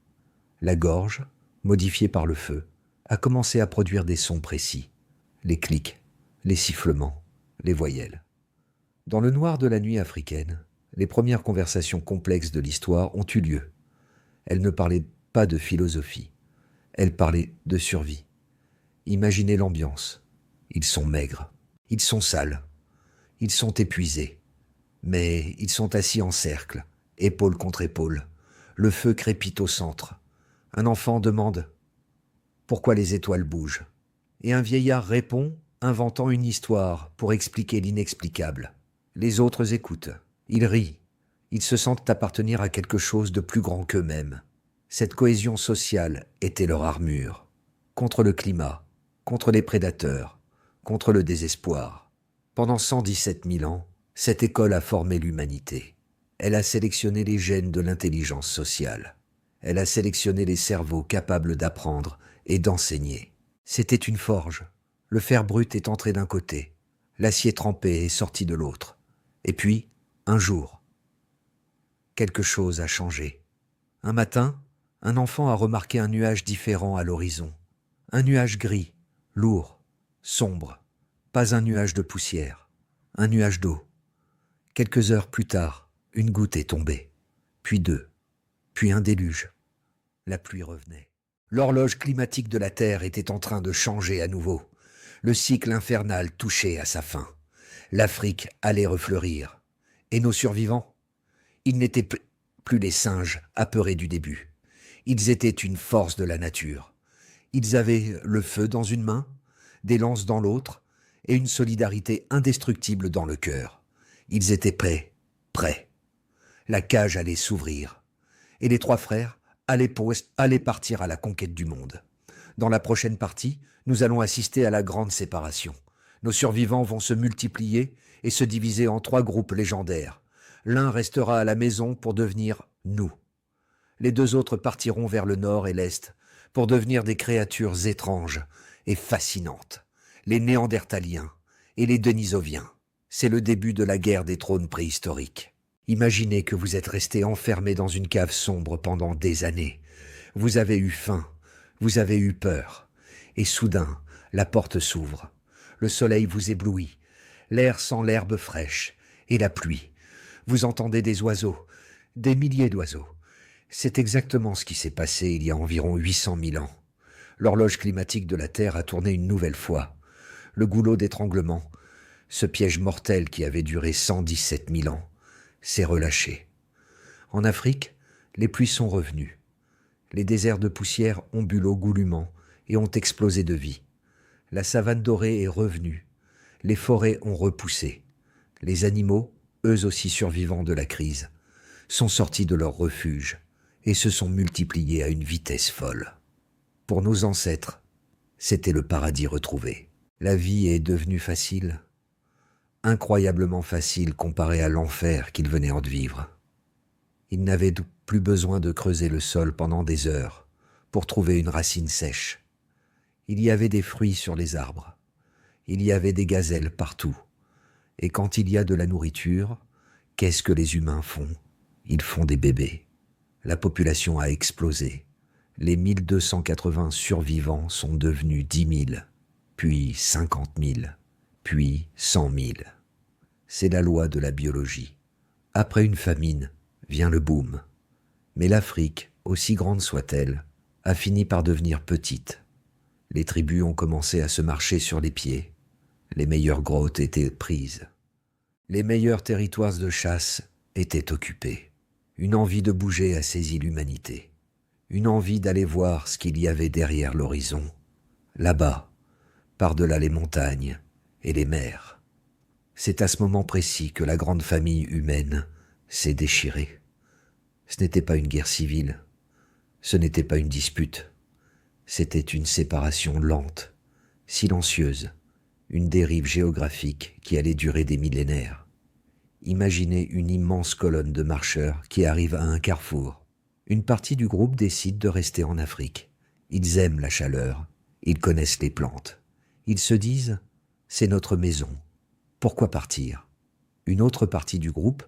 Speaker 1: La gorge, modifiée par le feu, a commencé à produire des sons précis, les clics, les sifflements, les voyelles. Dans le noir de la nuit africaine, les premières conversations complexes de l'histoire ont eu lieu. Elles ne parlaient pas de philosophie, elles parlaient de survie. Imaginez l'ambiance. Ils sont maigres, ils sont sales, ils sont épuisés, mais ils sont assis en cercle, épaule contre épaule. Le feu crépite au centre. Un enfant demande « Pourquoi les étoiles bougent ?» Et un vieillard répond, inventant une histoire pour expliquer l'inexplicable. Les autres écoutent. Ils rient. Ils se sentent appartenir à quelque chose de plus grand qu'eux-mêmes. Cette cohésion sociale était leur armure. Contre le climat, contre les prédateurs, contre le désespoir. Pendant 117 000 ans, cette école a formé l'humanité. Elle a sélectionné les gènes de l'intelligence sociale. Elle a sélectionné les cerveaux capables d'apprendre et d'enseigner. C'était une forge. Le fer brut est entré d'un côté. L'acier trempé est sorti de l'autre. Et puis, un jour, quelque chose a changé. Un matin, un enfant a remarqué un nuage différent à l'horizon. Un nuage gris, lourd, sombre. Pas un nuage de poussière, un nuage d'eau. Quelques heures plus tard, une goutte est tombée, puis 2, puis un déluge. La pluie revenait. L'horloge climatique de la Terre était en train de changer à nouveau. Le cycle infernal touchait à sa fin. L'Afrique allait refleurir. Et nos survivants ? Ils n'étaient plus les singes apeurés du début. Ils étaient une force de la nature. Ils avaient le feu dans une main, des lances dans l'autre, et une solidarité indestructible dans le cœur. Ils étaient prêts. La cage allait s'ouvrir. Et les 3 frères allaient partir à la conquête du monde. Dans la prochaine partie, nous allons assister à la grande séparation. Nos survivants vont se multiplier et se diviser en 3 groupes légendaires. L'un restera à la maison pour devenir nous. Les deux autres partiront vers le nord et l'est pour devenir des créatures étranges et fascinantes, les Néandertaliens et les Denisoviens. C'est le début de la guerre des trônes préhistoriques. Imaginez que vous êtes resté enfermé dans une cave sombre pendant des années. Vous avez eu faim, vous avez eu peur, et soudain, la porte s'ouvre. Le soleil vous éblouit, l'air sent l'herbe fraîche et la pluie. Vous entendez des oiseaux, des milliers d'oiseaux. C'est exactement ce qui s'est passé il y a environ 800 000 ans. L'horloge climatique de la Terre a tourné une nouvelle fois. Le goulot d'étranglement, ce piège mortel qui avait duré 117 000 ans, s'est relâché. En Afrique, les pluies sont revenues. Les déserts de poussière ont bu l'eau goulûment et ont explosé de vie. La savane dorée est revenue. Les forêts ont repoussé. Les animaux, eux aussi survivants de la crise, sont sortis de leur refuge et se sont multipliés à une vitesse folle. Pour nos ancêtres, c'était le paradis retrouvé. La vie est devenue facile, incroyablement facile comparée à l'enfer qu'ils venaient de vivre. Ils n'avaient plus besoin de creuser le sol pendant des heures pour trouver une racine sèche. Il y avait des fruits sur les arbres. Il y avait des gazelles partout. Et quand il y a de la nourriture, qu'est-ce que les humains font? Ils font des bébés. La population a explosé. Les 1280 survivants sont devenus 10 000, puis 50 000, puis 100 000. C'est la loi de la biologie. Après une famine, vient le boom. Mais l'Afrique, aussi grande soit-elle, a fini par devenir petite. Les tribus ont commencé à se marcher sur les pieds. Les meilleures grottes étaient prises. Les meilleurs territoires de chasse étaient occupés. Une envie de bouger a saisi l'humanité. Une envie d'aller voir ce qu'il y avait derrière l'horizon. Là-bas, par-delà les montagnes et les mers. C'est à ce moment précis que la grande famille humaine s'est déchirée. Ce n'était pas une guerre civile. Ce n'était pas une dispute. C'était une séparation lente, silencieuse, une dérive géographique qui allait durer des millénaires. Imaginez une immense colonne de marcheurs qui arrive à un carrefour. Une partie du groupe décide de rester en Afrique. Ils aiment la chaleur, ils connaissent les plantes. Ils se disent « c'est notre maison, pourquoi partir ?» Une autre partie du groupe,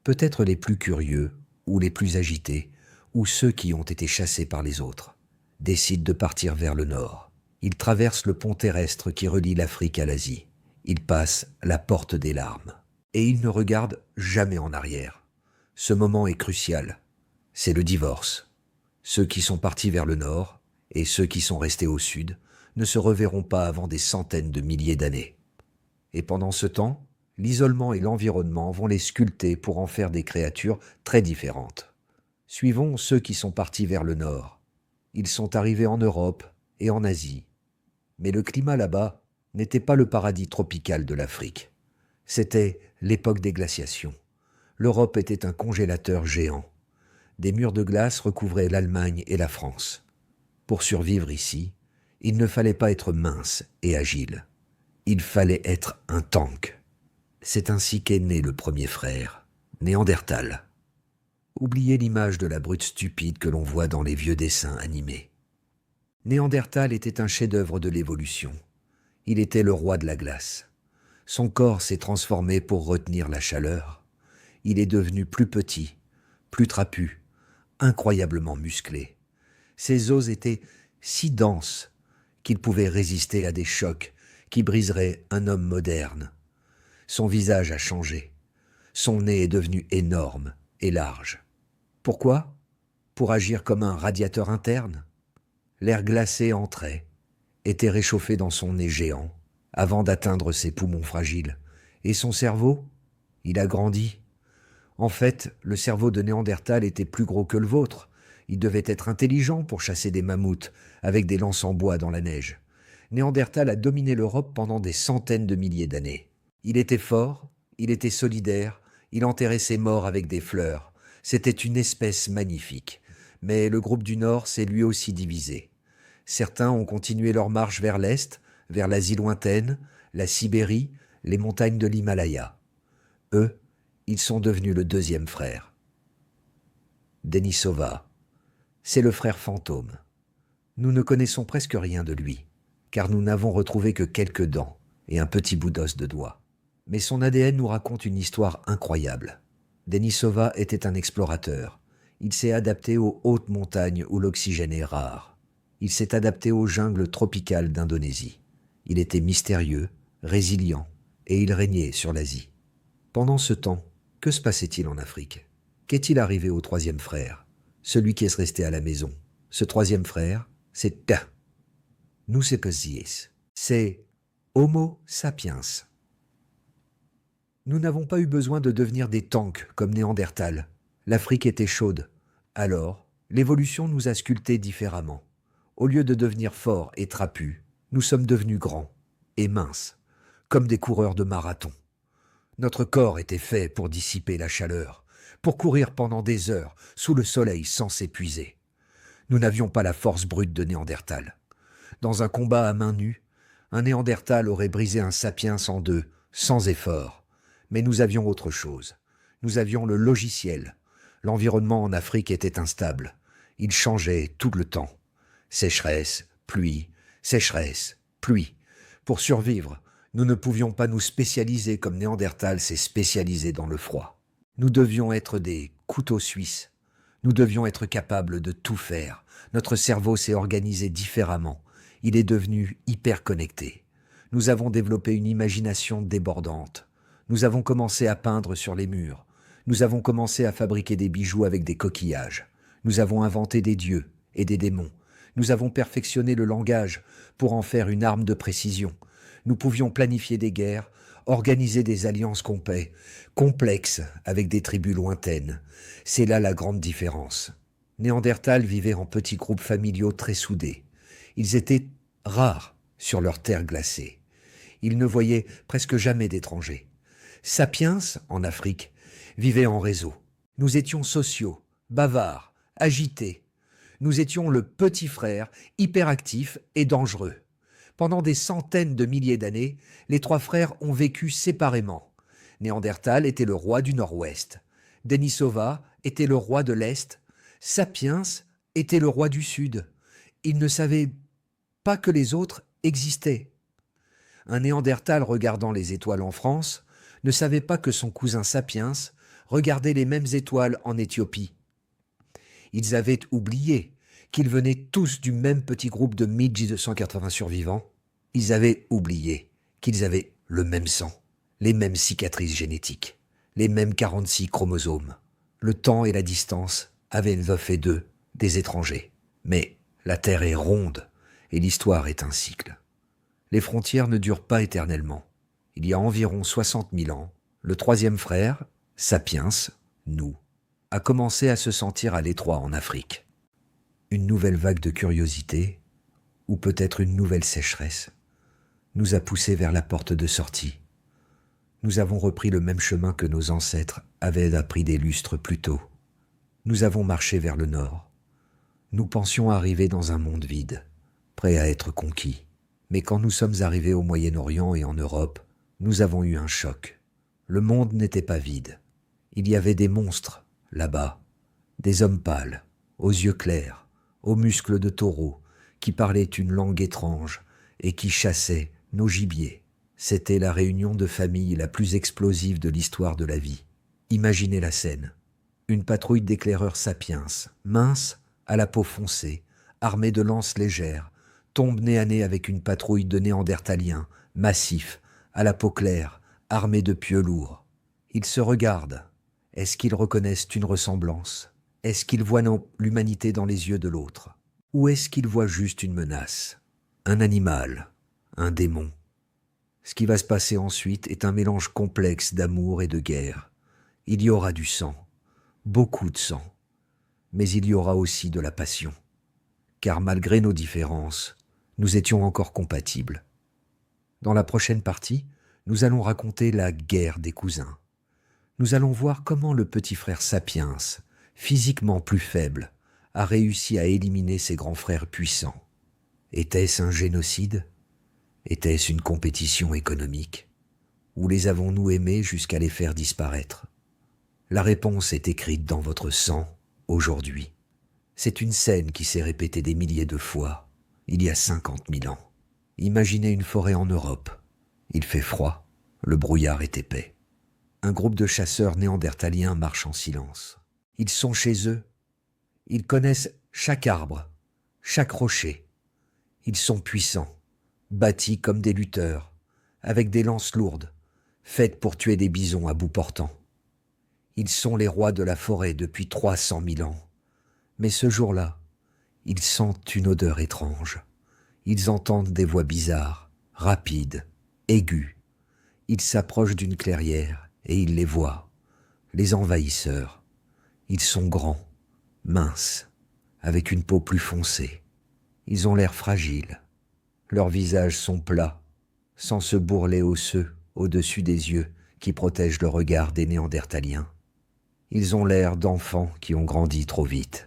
Speaker 1: peut-être les plus curieux ou les plus agités, ou ceux qui ont été chassés par les autres, décident de partir vers le nord. Ils traversent le pont terrestre qui relie l'Afrique à l'Asie. Ils passent la porte des larmes. Et ils ne regardent jamais en arrière. Ce moment est crucial. C'est le divorce. Ceux qui sont partis vers le nord et ceux qui sont restés au sud ne se reverront pas avant des centaines de milliers d'années. Et pendant ce temps, l'isolement et l'environnement vont les sculpter pour en faire des créatures très différentes. Suivons ceux qui sont partis vers le nord. Ils sont arrivés en Europe et en Asie. Mais le climat là-bas n'était pas le paradis tropical de l'Afrique. C'était l'époque des glaciations. L'Europe était un congélateur géant. Des murs de glace recouvraient l'Allemagne et la France. Pour survivre ici, il ne fallait pas être mince et agile. Il fallait être un tank. C'est ainsi qu'est né le premier frère, Néandertal. Oubliez l'image de la brute stupide que l'on voit dans les vieux dessins animés. Néandertal était un chef-d'œuvre de l'évolution. Il était le roi de la glace. Son corps s'est transformé pour retenir la chaleur. Il est devenu plus petit, plus trapu, incroyablement musclé. Ses os étaient si denses qu'il pouvait résister à des chocs qui briseraient un homme moderne. Son visage a changé. Son nez est devenu énorme et large. Pourquoi? Pour agir comme un radiateur interne. L'air glacé entrait, était réchauffé dans son nez géant, avant d'atteindre ses poumons fragiles. Et son cerveau? Il a grandi. En fait, le cerveau de Néandertal était plus gros que le vôtre. Il devait être intelligent pour chasser des mammouths avec des lances en bois dans la neige. Néandertal a dominé l'Europe pendant des centaines de milliers d'années. Il était fort, il était solidaire, il enterrait ses morts avec des fleurs. C'était une espèce magnifique. Mais le groupe du Nord s'est lui aussi divisé. Certains ont continué leur marche vers l'Est, vers l'Asie lointaine, la Sibérie, les montagnes de l'Himalaya. Eux, ils sont devenus le deuxième frère. Denisova, C'est le frère fantôme. Nous ne connaissons presque rien de lui, car nous n'avons retrouvé que quelques dents et un petit bout d'os de doigt. Mais son ADN nous raconte une histoire incroyable. Denisova était un explorateur. Il s'est adapté aux hautes montagnes où l'oxygène est rare. Il s'est adapté aux jungles tropicales d'Indonésie. Il était mystérieux, résilient, et il régnait sur l'Asie. Pendant ce temps, que se passait-il en Afrique? Qu'est-il arrivé au troisième frère, celui qui est resté à la maison? Ce troisième frère, c'est nous c'est Homo sapiens. Nous n'avons pas eu besoin de devenir des tanks comme Néandertal. L'Afrique était chaude. Alors, l'évolution nous a sculptés différemment. Au lieu de devenir forts et trapus, nous sommes devenus grands et minces, comme des coureurs de marathon. Notre corps était fait pour dissiper la chaleur, pour courir pendant des heures sous le soleil sans s'épuiser. Nous n'avions pas la force brute de Néandertal. Dans un combat à main nue, un Néandertal aurait brisé un sapiens en deux, sans effort. Mais nous avions autre chose. Nous avions le logiciel. L'environnement en Afrique était instable. Il changeait tout le temps. Sécheresse, pluie, sécheresse, pluie. Pour survivre, nous ne pouvions pas nous spécialiser comme Néandertal s'est spécialisé dans le froid. Nous devions être des couteaux suisses. Nous devions être capables de tout faire. Notre cerveau s'est organisé différemment. Il est devenu hyper connecté. Nous avons développé une imagination débordante. Nous avons commencé à peindre sur les murs. Nous avons commencé à fabriquer des bijoux avec des coquillages. Nous avons inventé des dieux et des démons. Nous avons perfectionné le langage pour en faire une arme de précision. Nous pouvions planifier des guerres, organiser des alliances complexes avec des tribus lointaines. C'est là la grande différence. Néandertal vivait en petits groupes familiaux très soudés. Ils étaient rares sur leur terre glacée. Ils ne voyaient presque jamais d'étrangers. Sapiens, en Afrique, vivait en réseau. Nous étions sociaux, bavards, agités. Nous étions le petit frère, hyperactif et dangereux. Pendant des centaines de milliers d'années, les trois frères ont vécu séparément. Néandertal était le roi du Nord-Ouest. Denisova était le roi de l'Est. Sapiens était le roi du Sud. Il ne savait pas que les autres existaient. Un Néandertal regardant les étoiles en France ne savait pas que son cousin Sapiens regardait les mêmes étoiles en Éthiopie. Ils avaient oublié qu'ils venaient tous du même petit groupe de 1280 survivants. Ils avaient oublié qu'ils avaient le même sang, les mêmes cicatrices génétiques, les mêmes 46 chromosomes. Le temps et la distance avaient fait d'eux des étrangers. Mais la Terre est ronde et l'histoire est un cycle. Les frontières ne durent pas éternellement. Il y a environ 60 000 ans, le troisième frère, Sapiens, nous, a commencé à se sentir à l'étroit en Afrique. Une nouvelle vague de curiosité, ou peut-être une nouvelle sécheresse, nous a poussés vers la porte de sortie. Nous avons repris le même chemin que nos ancêtres avaient appris des lustres plus tôt. Nous avons marché vers le nord. Nous pensions arriver dans un monde vide, prêt à être conquis. Mais quand nous sommes arrivés au Moyen-Orient et en Europe, nous avons eu un choc. Le monde n'était pas vide. Il y avait des monstres, là-bas, des hommes pâles, aux yeux clairs, aux muscles de taureau, qui parlaient une langue étrange et qui chassaient nos gibiers. C'était la réunion de famille la plus explosive de l'histoire de la vie. Imaginez la scène. Une patrouille d'éclaireurs sapiens, mince, à la peau foncée, armée de lances légères, tombe nez à nez avec une patrouille de néandertaliens, massifs, à la peau claire, armés de pieux lourds. Ils se regardent. Est-ce qu'ils reconnaissent une ressemblance? Est-ce qu'ils voient l'humanité dans les yeux de l'autre? Ou est-ce qu'ils voient juste une menace? Un animal? Un démon? Ce qui va se passer ensuite est un mélange complexe d'amour et de guerre. Il y aura du sang, beaucoup de sang, mais il y aura aussi de la passion. Car malgré nos différences, nous étions encore compatibles. Dans la prochaine partie, nous allons raconter la guerre des cousins. Nous allons voir comment le petit frère Sapiens, physiquement plus faible, a réussi à éliminer ses grands frères puissants. Était-ce un génocide? Était-ce une compétition économique? Ou les avons-nous aimés jusqu'à les faire disparaître? La réponse est écrite dans votre sang, aujourd'hui. C'est une scène qui s'est répétée des milliers de fois, il y a 50 000 ans. Imaginez une forêt en Europe. Il fait froid, le brouillard est épais. Un groupe de chasseurs néandertaliens marche en silence. Ils sont chez eux. Ils connaissent chaque arbre, chaque rocher. Ils sont puissants, bâtis comme des lutteurs, avec des lances lourdes, faites pour tuer des bisons à bout portant. Ils sont les rois de la forêt depuis 300 000 ans. Mais ce jour-là, ils sentent une odeur étrange. Ils entendent des voix bizarres, rapides, aiguës. Ils s'approchent d'une clairière et ils les voient, les envahisseurs. Ils sont grands, minces, avec une peau plus foncée. Ils ont l'air fragiles. Leurs visages sont plats, sans ce bourrelet osseux au-dessus des yeux qui protège le regard des Néandertaliens. Ils ont l'air d'enfants qui ont grandi trop vite.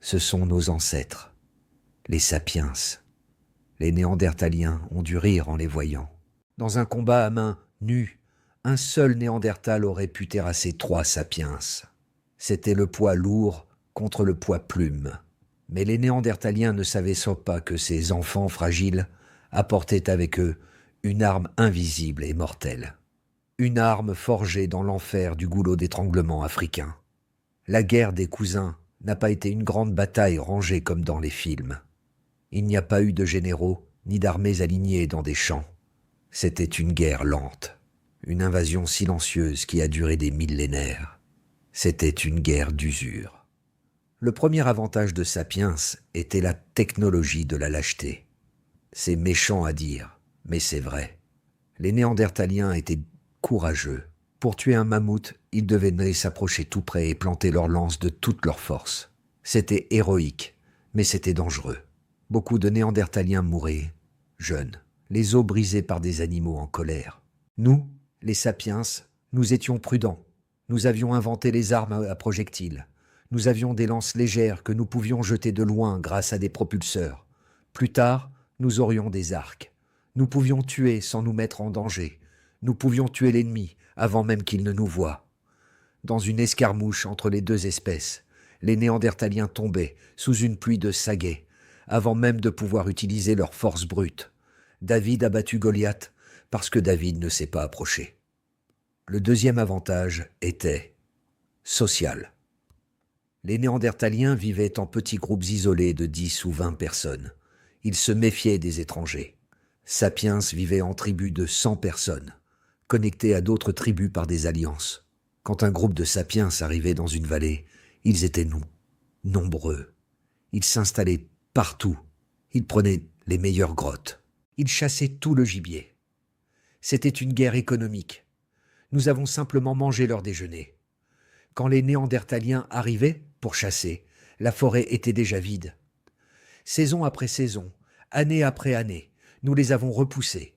Speaker 1: Ce sont nos ancêtres, les sapiens. Les Néandertaliens ont dû rire en les voyant. Dans un combat à main nue, un seul Néandertal aurait pu terrasser 3 sapiens. C'était le poids lourd contre le poids plume. Mais les Néandertaliens ne savaient pas que ces enfants fragiles apportaient avec eux une arme invisible et mortelle. Une arme forgée dans l'enfer du goulot d'étranglement africain. La guerre des cousins n'a pas été une grande bataille rangée comme dans les films. Il n'y a pas eu de généraux ni d'armées alignées dans des champs. C'était une guerre lente, une invasion silencieuse qui a duré des millénaires. C'était une guerre d'usure. Le premier avantage de Sapiens était la technologie de la lâcheté. C'est méchant à dire, mais c'est vrai. Les Néandertaliens étaient courageux. Pour tuer un mammouth, ils devaient s'approcher tout près et planter leurs lances de toute leur force. C'était héroïque, mais c'était dangereux. Beaucoup de Néandertaliens mouraient, jeunes, les os brisés par des animaux en colère. Nous, les sapiens, nous étions prudents. Nous avions inventé les armes à projectiles. Nous avions des lances légères que nous pouvions jeter de loin grâce à des propulseurs. Plus tard, nous aurions des arcs. Nous pouvions tuer sans nous mettre en danger. Nous pouvions tuer l'ennemi avant même qu'il ne nous voie. Dans une escarmouche entre les deux espèces, les Néandertaliens tombaient sous une pluie de saguets, avant même de pouvoir utiliser leur force brute. David a battu Goliath parce que David ne s'est pas approché. Le deuxième avantage était social. Les Néandertaliens vivaient en petits groupes isolés de 10 ou 20 personnes. Ils se méfiaient des étrangers. Sapiens vivait en tribus de 100 personnes, connectés à d'autres tribus par des alliances. Quand un groupe de sapiens arrivait dans une vallée, ils étaient nombreux. Ils s'installaient partout. Ils prenaient les meilleures grottes. Ils chassaient tout le gibier. C'était une guerre économique. Nous avons simplement mangé leur déjeuner. Quand les Néandertaliens arrivaient pour chasser, la forêt était déjà vide. Saison après saison, année après année, nous les avons repoussés.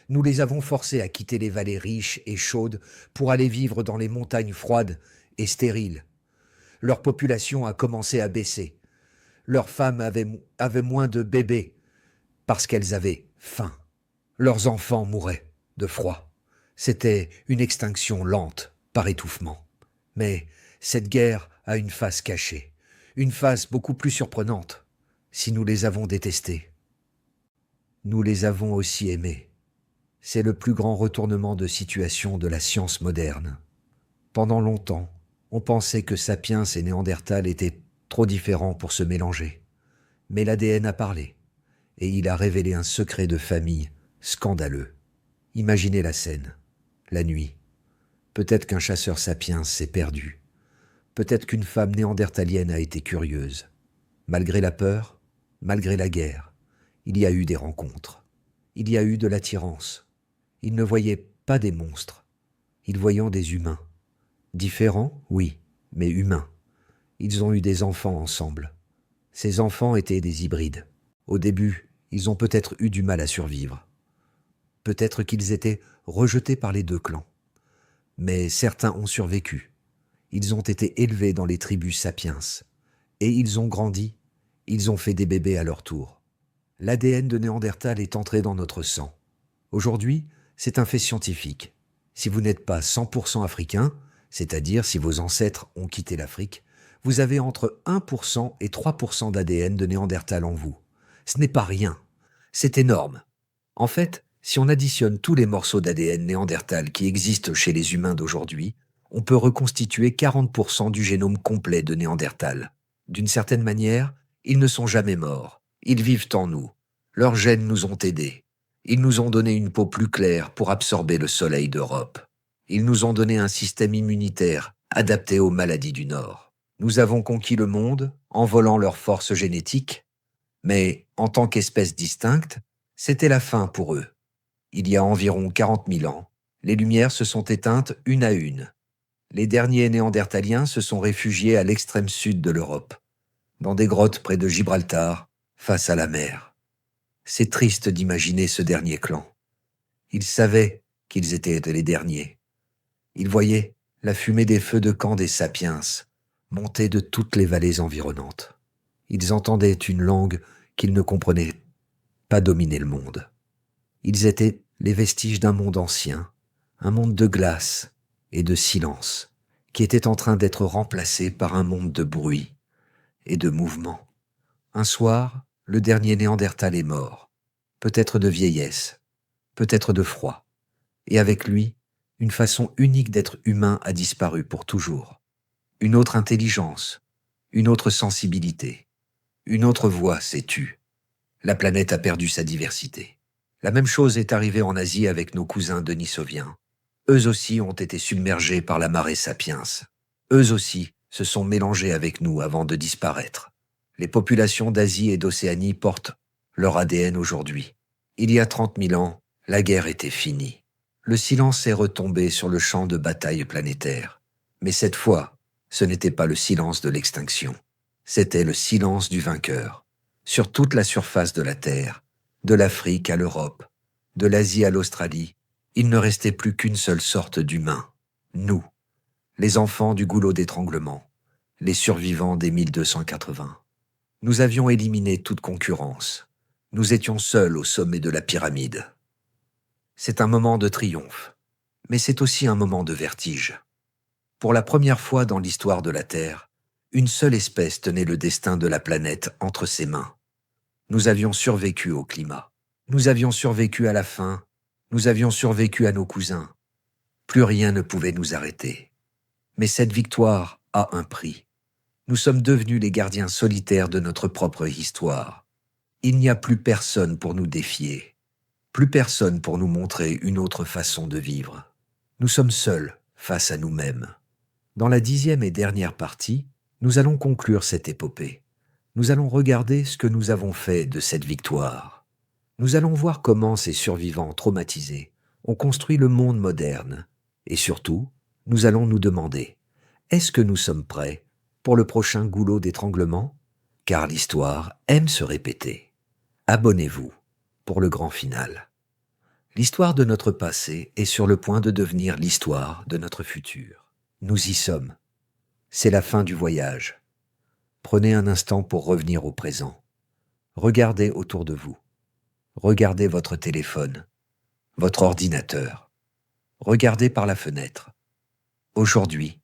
Speaker 1: Nous les avons forcés à quitter les vallées riches et chaudes pour aller vivre dans les montagnes froides et stériles. Leur population a commencé à baisser. Leurs femmes avaient moins de bébés parce qu'elles avaient faim. Leurs enfants mouraient de froid. C'était une extinction lente par étouffement. Mais cette guerre a une face cachée, une face beaucoup plus surprenante. Si nous les avons détestés, nous les avons aussi aimés. C'est le plus grand retournement de situation de la science moderne. Pendant longtemps, on pensait que Sapiens et Néandertal étaient trop différents pour se mélanger. Mais l'ADN a parlé, et il a révélé un secret de famille scandaleux. Imaginez la scène, la nuit. Peut-être qu'un chasseur sapiens s'est perdu. Peut-être qu'une femme néandertalienne a été curieuse. Malgré la peur, malgré la guerre, il y a eu des rencontres. Il y a eu de l'attirance. Ils ne voyaient pas des monstres. Ils voyaient des humains. Différents, oui, mais humains. Ils ont eu des enfants ensemble. Ces enfants étaient des hybrides. Au début, ils ont peut-être eu du mal à survivre. Peut-être qu'ils étaient rejetés par les deux clans. Mais certains ont survécu. Ils ont été élevés dans les tribus sapiens. Et ils ont grandi, ils ont fait des bébés à leur tour. L'ADN de Néandertal est entré dans notre sang. Aujourd'hui, c'est un fait scientifique. Si vous n'êtes pas 100% africain, c'est-à-dire si vos ancêtres ont quitté l'Afrique, Vous avez entre 1% et 3% d'ADN de Néandertal en vous. Ce n'est pas rien. C'est énorme. En fait, si on additionne tous les morceaux d'ADN Néandertal qui existent chez les humains d'aujourd'hui, on peut reconstituer 40% du génome complet de Néandertal. D'une certaine manière, ils ne sont jamais morts. Ils vivent en nous. Leurs gènes nous ont aidés. Ils nous ont donné une peau plus claire pour absorber le soleil d'Europe. Ils nous ont donné un système immunitaire adapté aux maladies du Nord. Nous avons conquis le monde en volant leurs forces génétiques, mais en tant qu'espèce distincte, c'était la fin pour eux. Il y a environ 40 000 ans, les lumières se sont éteintes une à une. Les derniers néandertaliens se sont réfugiés à l'extrême sud de l'Europe, dans des grottes près de Gibraltar, face à la mer. C'est triste d'imaginer ce dernier clan. Ils savaient qu'ils étaient les derniers. Ils voyaient la fumée des feux de camp des sapiens monter de toutes les vallées environnantes. Ils entendaient une langue qu'ils ne comprenaient pas dominer le monde. Ils étaient les vestiges d'un monde ancien, un monde de glace et de silence, qui était en train d'être remplacé par un monde de bruit et de mouvement. Un soir, le dernier Néandertal est mort, peut-être de vieillesse, peut-être de froid, et avec lui, une façon unique d'être humain a disparu pour toujours. Une autre intelligence, une autre sensibilité, une autre voix s'est tue. La planète a perdu sa diversité. La même chose est arrivée en Asie avec nos cousins denisoviens. Eux aussi ont été submergés par la marée sapiens. Eux aussi se sont mélangés avec nous avant de disparaître. Les populations d'Asie et d'Océanie portent leur ADN aujourd'hui. Il y a 30 000 ans, la guerre était finie. Le silence est retombé sur le champ de bataille planétaire. Mais cette fois, ce n'était pas le silence de l'extinction. C'était le silence du vainqueur. Sur toute la surface de la Terre, de l'Afrique à l'Europe, de l'Asie à l'Australie, il ne restait plus qu'une seule sorte d'humains. Nous, les enfants du goulot d'étranglement, les survivants des 1280. Nous avions éliminé toute concurrence. Nous étions seuls au sommet de la pyramide. C'est un moment de triomphe, mais c'est aussi un moment de vertige. Pour la première fois dans l'histoire de la Terre, une seule espèce tenait le destin de la planète entre ses mains. Nous avions survécu au climat. Nous avions survécu à la faim. Nous avions survécu à nos cousins. Plus rien ne pouvait nous arrêter. Mais cette victoire a un prix. Nous sommes devenus les gardiens solitaires de notre propre histoire. Il n'y a plus personne pour nous défier. Plus personne pour nous montrer une autre façon de vivre. Nous sommes seuls face à nous-mêmes. Dans la 10e et dernière partie, nous allons conclure cette épopée. Nous allons regarder ce que nous avons fait de cette victoire. Nous allons voir comment ces survivants traumatisés ont construit le monde moderne. Et surtout, nous allons nous demander, est-ce que nous sommes prêts pour le prochain goulot d'étranglement? Car l'histoire aime se répéter. Abonnez-vous pour le grand final. L'histoire de notre passé est sur le point de devenir l'histoire de notre futur. Nous y sommes. C'est la fin du voyage. Prenez un instant pour revenir au présent. Regardez autour de vous. Regardez votre téléphone, votre ordinateur. Regardez par la fenêtre. Aujourd'hui,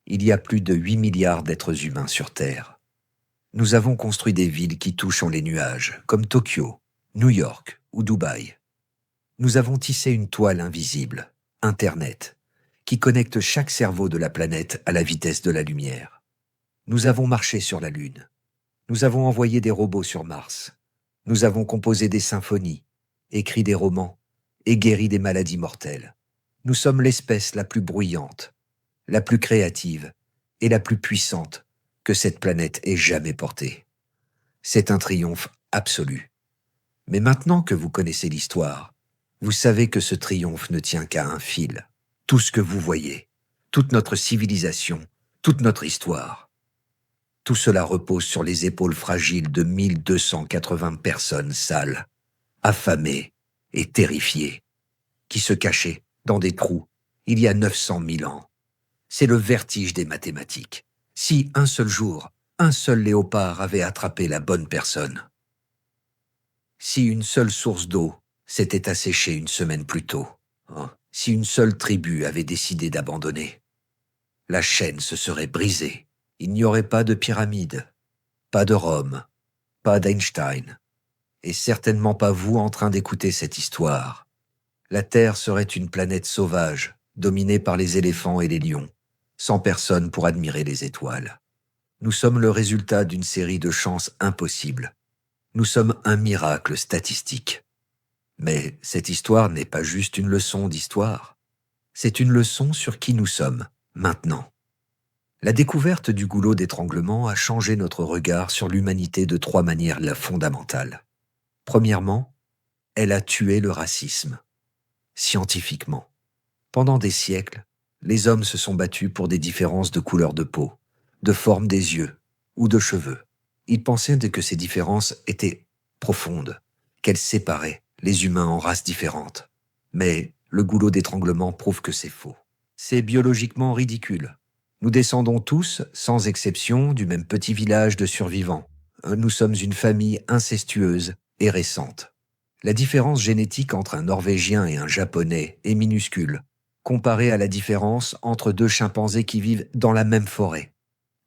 Speaker 1: il y a plus de 8 milliards d'êtres humains sur Terre. Nous avons construit des villes qui touchent les nuages, comme Tokyo, New York ou Dubaï. Nous avons tissé une toile invisible, Internet, qui connecte chaque cerveau de la planète à la vitesse de la lumière. Nous avons marché sur la Lune. Nous avons envoyé des robots sur Mars. Nous avons composé des symphonies, écrit des romans et guéri des maladies mortelles. Nous sommes l'espèce la plus bruyante, la plus créative et la plus puissante que cette planète ait jamais portée. C'est un triomphe absolu. Mais maintenant que vous connaissez l'histoire, vous savez que ce triomphe ne tient qu'à un fil. Tout ce que vous voyez, toute notre civilisation, toute notre histoire, tout cela repose sur les épaules fragiles de 1280 personnes sales, affamées et terrifiées, qui se cachaient dans des trous il y a 900 000 ans. C'est le vertige des mathématiques. Si un seul jour, un seul léopard avait attrapé la bonne personne, si une seule source d'eau s'était asséchée une semaine plus tôt, si une seule tribu avait décidé d'abandonner, la chaîne se serait brisée. Il n'y aurait pas de pyramide, pas de Rome, pas d'Einstein, et certainement pas vous en train d'écouter cette histoire. La Terre serait une planète sauvage, dominée par les éléphants et les lions, sans personne pour admirer les étoiles. Nous sommes le résultat d'une série de chances impossibles. Nous sommes un miracle statistique. Mais cette histoire n'est pas juste une leçon d'histoire. C'est une leçon sur qui nous sommes, maintenant. La découverte du goulot d'étranglement a changé notre regard sur l'humanité de 3 manières fondamentales. Premièrement, elle a tué le racisme. Scientifiquement. Pendant des siècles, les hommes se sont battus pour des différences de couleur de peau, de forme des yeux ou de cheveux. Ils pensaient que ces différences étaient profondes, qu'elles séparaient les humains en races différentes. Mais le goulot d'étranglement prouve que c'est faux. C'est biologiquement ridicule. Nous descendons tous, sans exception, du même petit village de survivants. Nous sommes une famille incestueuse et récente. La différence génétique entre un Norvégien et un Japonais est minuscule, comparée à la différence entre 2 chimpanzés qui vivent dans la même forêt.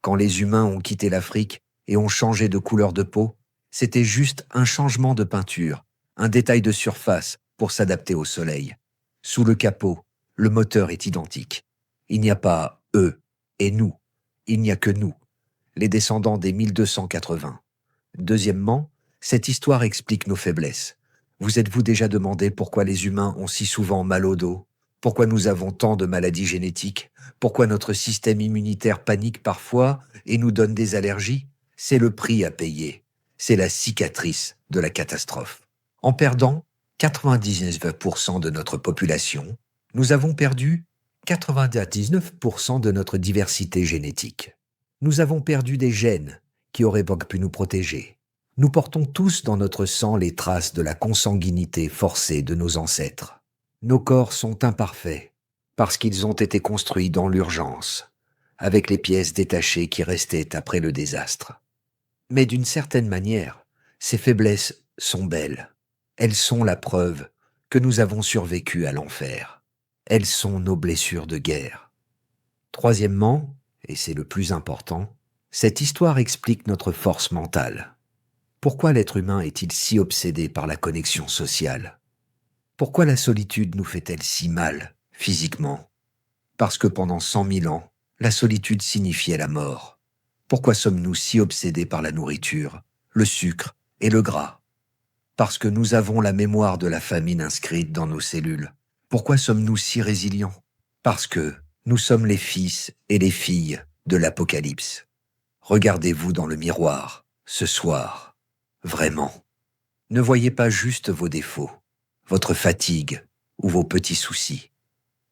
Speaker 1: Quand les humains ont quitté l'Afrique et ont changé de couleur de peau, c'était juste un changement de peinture, un détail de surface pour s'adapter au soleil. Sous le capot, le moteur est identique. Il n'y a pas eux et nous, il n'y a que nous, les descendants des 1280. Deuxièmement, cette histoire explique nos faiblesses. Vous êtes-vous déjà demandé pourquoi les humains ont si souvent mal au dos? Pourquoi nous avons tant de maladies génétiques? Pourquoi notre système immunitaire panique parfois et nous donne des allergies? C'est le prix à payer. C'est la cicatrice de la catastrophe. En perdant 99% de notre population, nous avons perdu 99% de notre diversité génétique. Nous avons perdu des gènes qui auraient pu nous protéger. Nous portons tous dans notre sang les traces de la consanguinité forcée de nos ancêtres. Nos corps sont imparfaits parce qu'ils ont été construits dans l'urgence, avec les pièces détachées qui restaient après le désastre. Mais d'une certaine manière, ces faiblesses sont belles. Elles sont la preuve que nous avons survécu à l'enfer. Elles sont nos blessures de guerre. Troisièmement, et c'est le plus important, cette histoire explique notre force mentale. Pourquoi l'être humain est-il si obsédé par la connexion sociale? Pourquoi la solitude nous fait-elle si mal, physiquement? Parce que pendant 100 000 ans, la solitude signifiait la mort. Pourquoi sommes-nous si obsédés par la nourriture, le sucre et le gras? Parce que nous avons la mémoire de la famine inscrite dans nos cellules. Pourquoi sommes-nous si résilients? Parce que nous sommes les fils et les filles de l'Apocalypse. Regardez-vous dans le miroir, ce soir. Vraiment. Ne voyez pas juste vos défauts, votre fatigue ou vos petits soucis.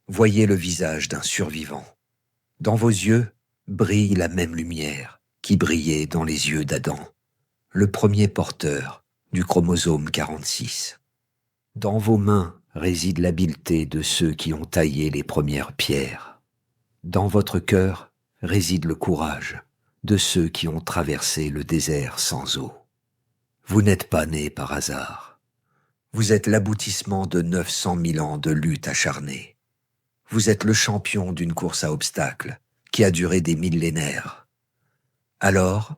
Speaker 1: Voyez le visage d'un survivant. Dans vos yeux brille la même lumière qui brillait dans les yeux d'Adam, le premier porteur du chromosome 46. Dans vos mains réside l'habileté de ceux qui ont taillé les premières pierres. Dans votre cœur réside le courage de ceux qui ont traversé le désert sans eau. Vous n'êtes pas né par hasard. Vous êtes l'aboutissement de 900 000 ans de lutte acharnée. Vous êtes le champion d'une course à obstacles qui a duré des millénaires. Alors,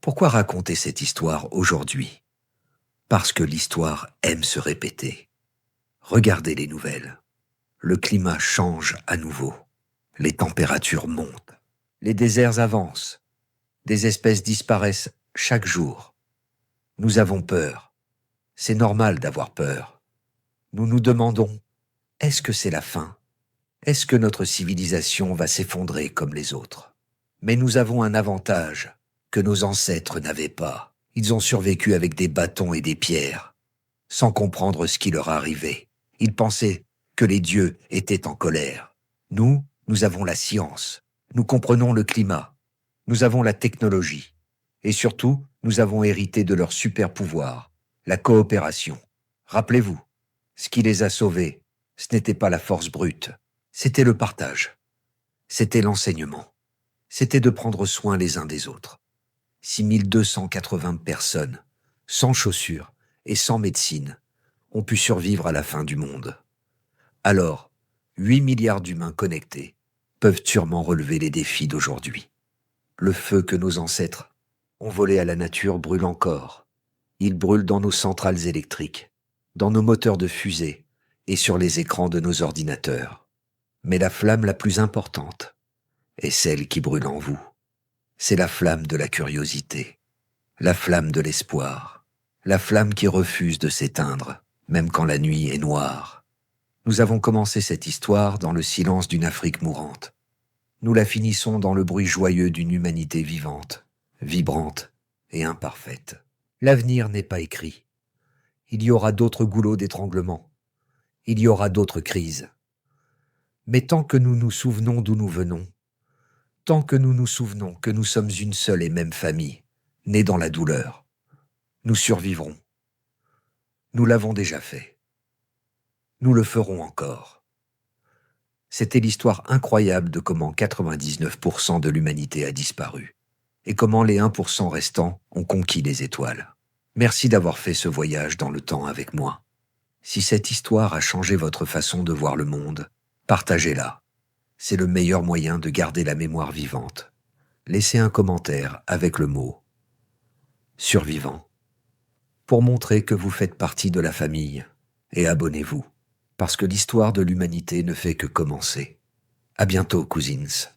Speaker 1: pourquoi raconter cette histoire aujourd'hui? Parce que l'histoire aime se répéter. Regardez les nouvelles. Le climat change à nouveau. Les températures montent. Les déserts avancent. Des espèces disparaissent chaque jour. Nous avons peur. C'est normal d'avoir peur. Nous nous demandons, est-ce que c'est la fin? Est-ce que notre civilisation va s'effondrer comme les autres? Mais nous avons un avantage que nos ancêtres n'avaient pas. Ils ont survécu avec des bâtons et des pierres, sans comprendre ce qui leur arrivait. Ils pensaient que les dieux étaient en colère. Nous avons la science. Nous comprenons le climat. Nous avons la technologie. Et surtout, nous avons hérité de leur super pouvoir, la coopération. Rappelez-vous, ce qui les a sauvés, ce n'était pas la force brute, c'était le partage. C'était l'enseignement. C'était de prendre soin les uns des autres. 6280 personnes, sans chaussures et sans médecine, ont pu survivre à la fin du monde. Alors, 8 milliards d'humains connectés peuvent sûrement relever les défis d'aujourd'hui. Le feu que nos ancêtres ont volé à la nature brûle encore. Il brûle dans nos centrales électriques, dans nos moteurs de fusée et sur les écrans de nos ordinateurs. Mais la flamme la plus importante est celle qui brûle en vous. C'est la flamme de la curiosité, la flamme de l'espoir, la flamme qui refuse de s'éteindre, même quand la nuit est noire. Nous avons commencé cette histoire dans le silence d'une Afrique mourante. Nous la finissons dans le bruit joyeux d'une humanité vivante, vibrante et imparfaite. L'avenir n'est pas écrit. Il y aura d'autres goulots d'étranglement. Il y aura d'autres crises. Mais tant que nous nous souvenons d'où nous venons, tant que nous nous souvenons que nous sommes une seule et même famille, née dans la douleur, nous survivrons. Nous l'avons déjà fait. Nous le ferons encore. C'était l'histoire incroyable de comment 99% de l'humanité a disparu et comment les 1% restants ont conquis les étoiles. Merci d'avoir fait ce voyage dans le temps avec moi. Si cette histoire a changé votre façon de voir le monde, partagez-la. C'est le meilleur moyen de garder la mémoire vivante. Laissez un commentaire avec le mot « survivant » pour montrer que vous faites partie de la famille et abonnez-vous, parce que l'histoire de l'humanité ne fait que commencer. À bientôt, cousins.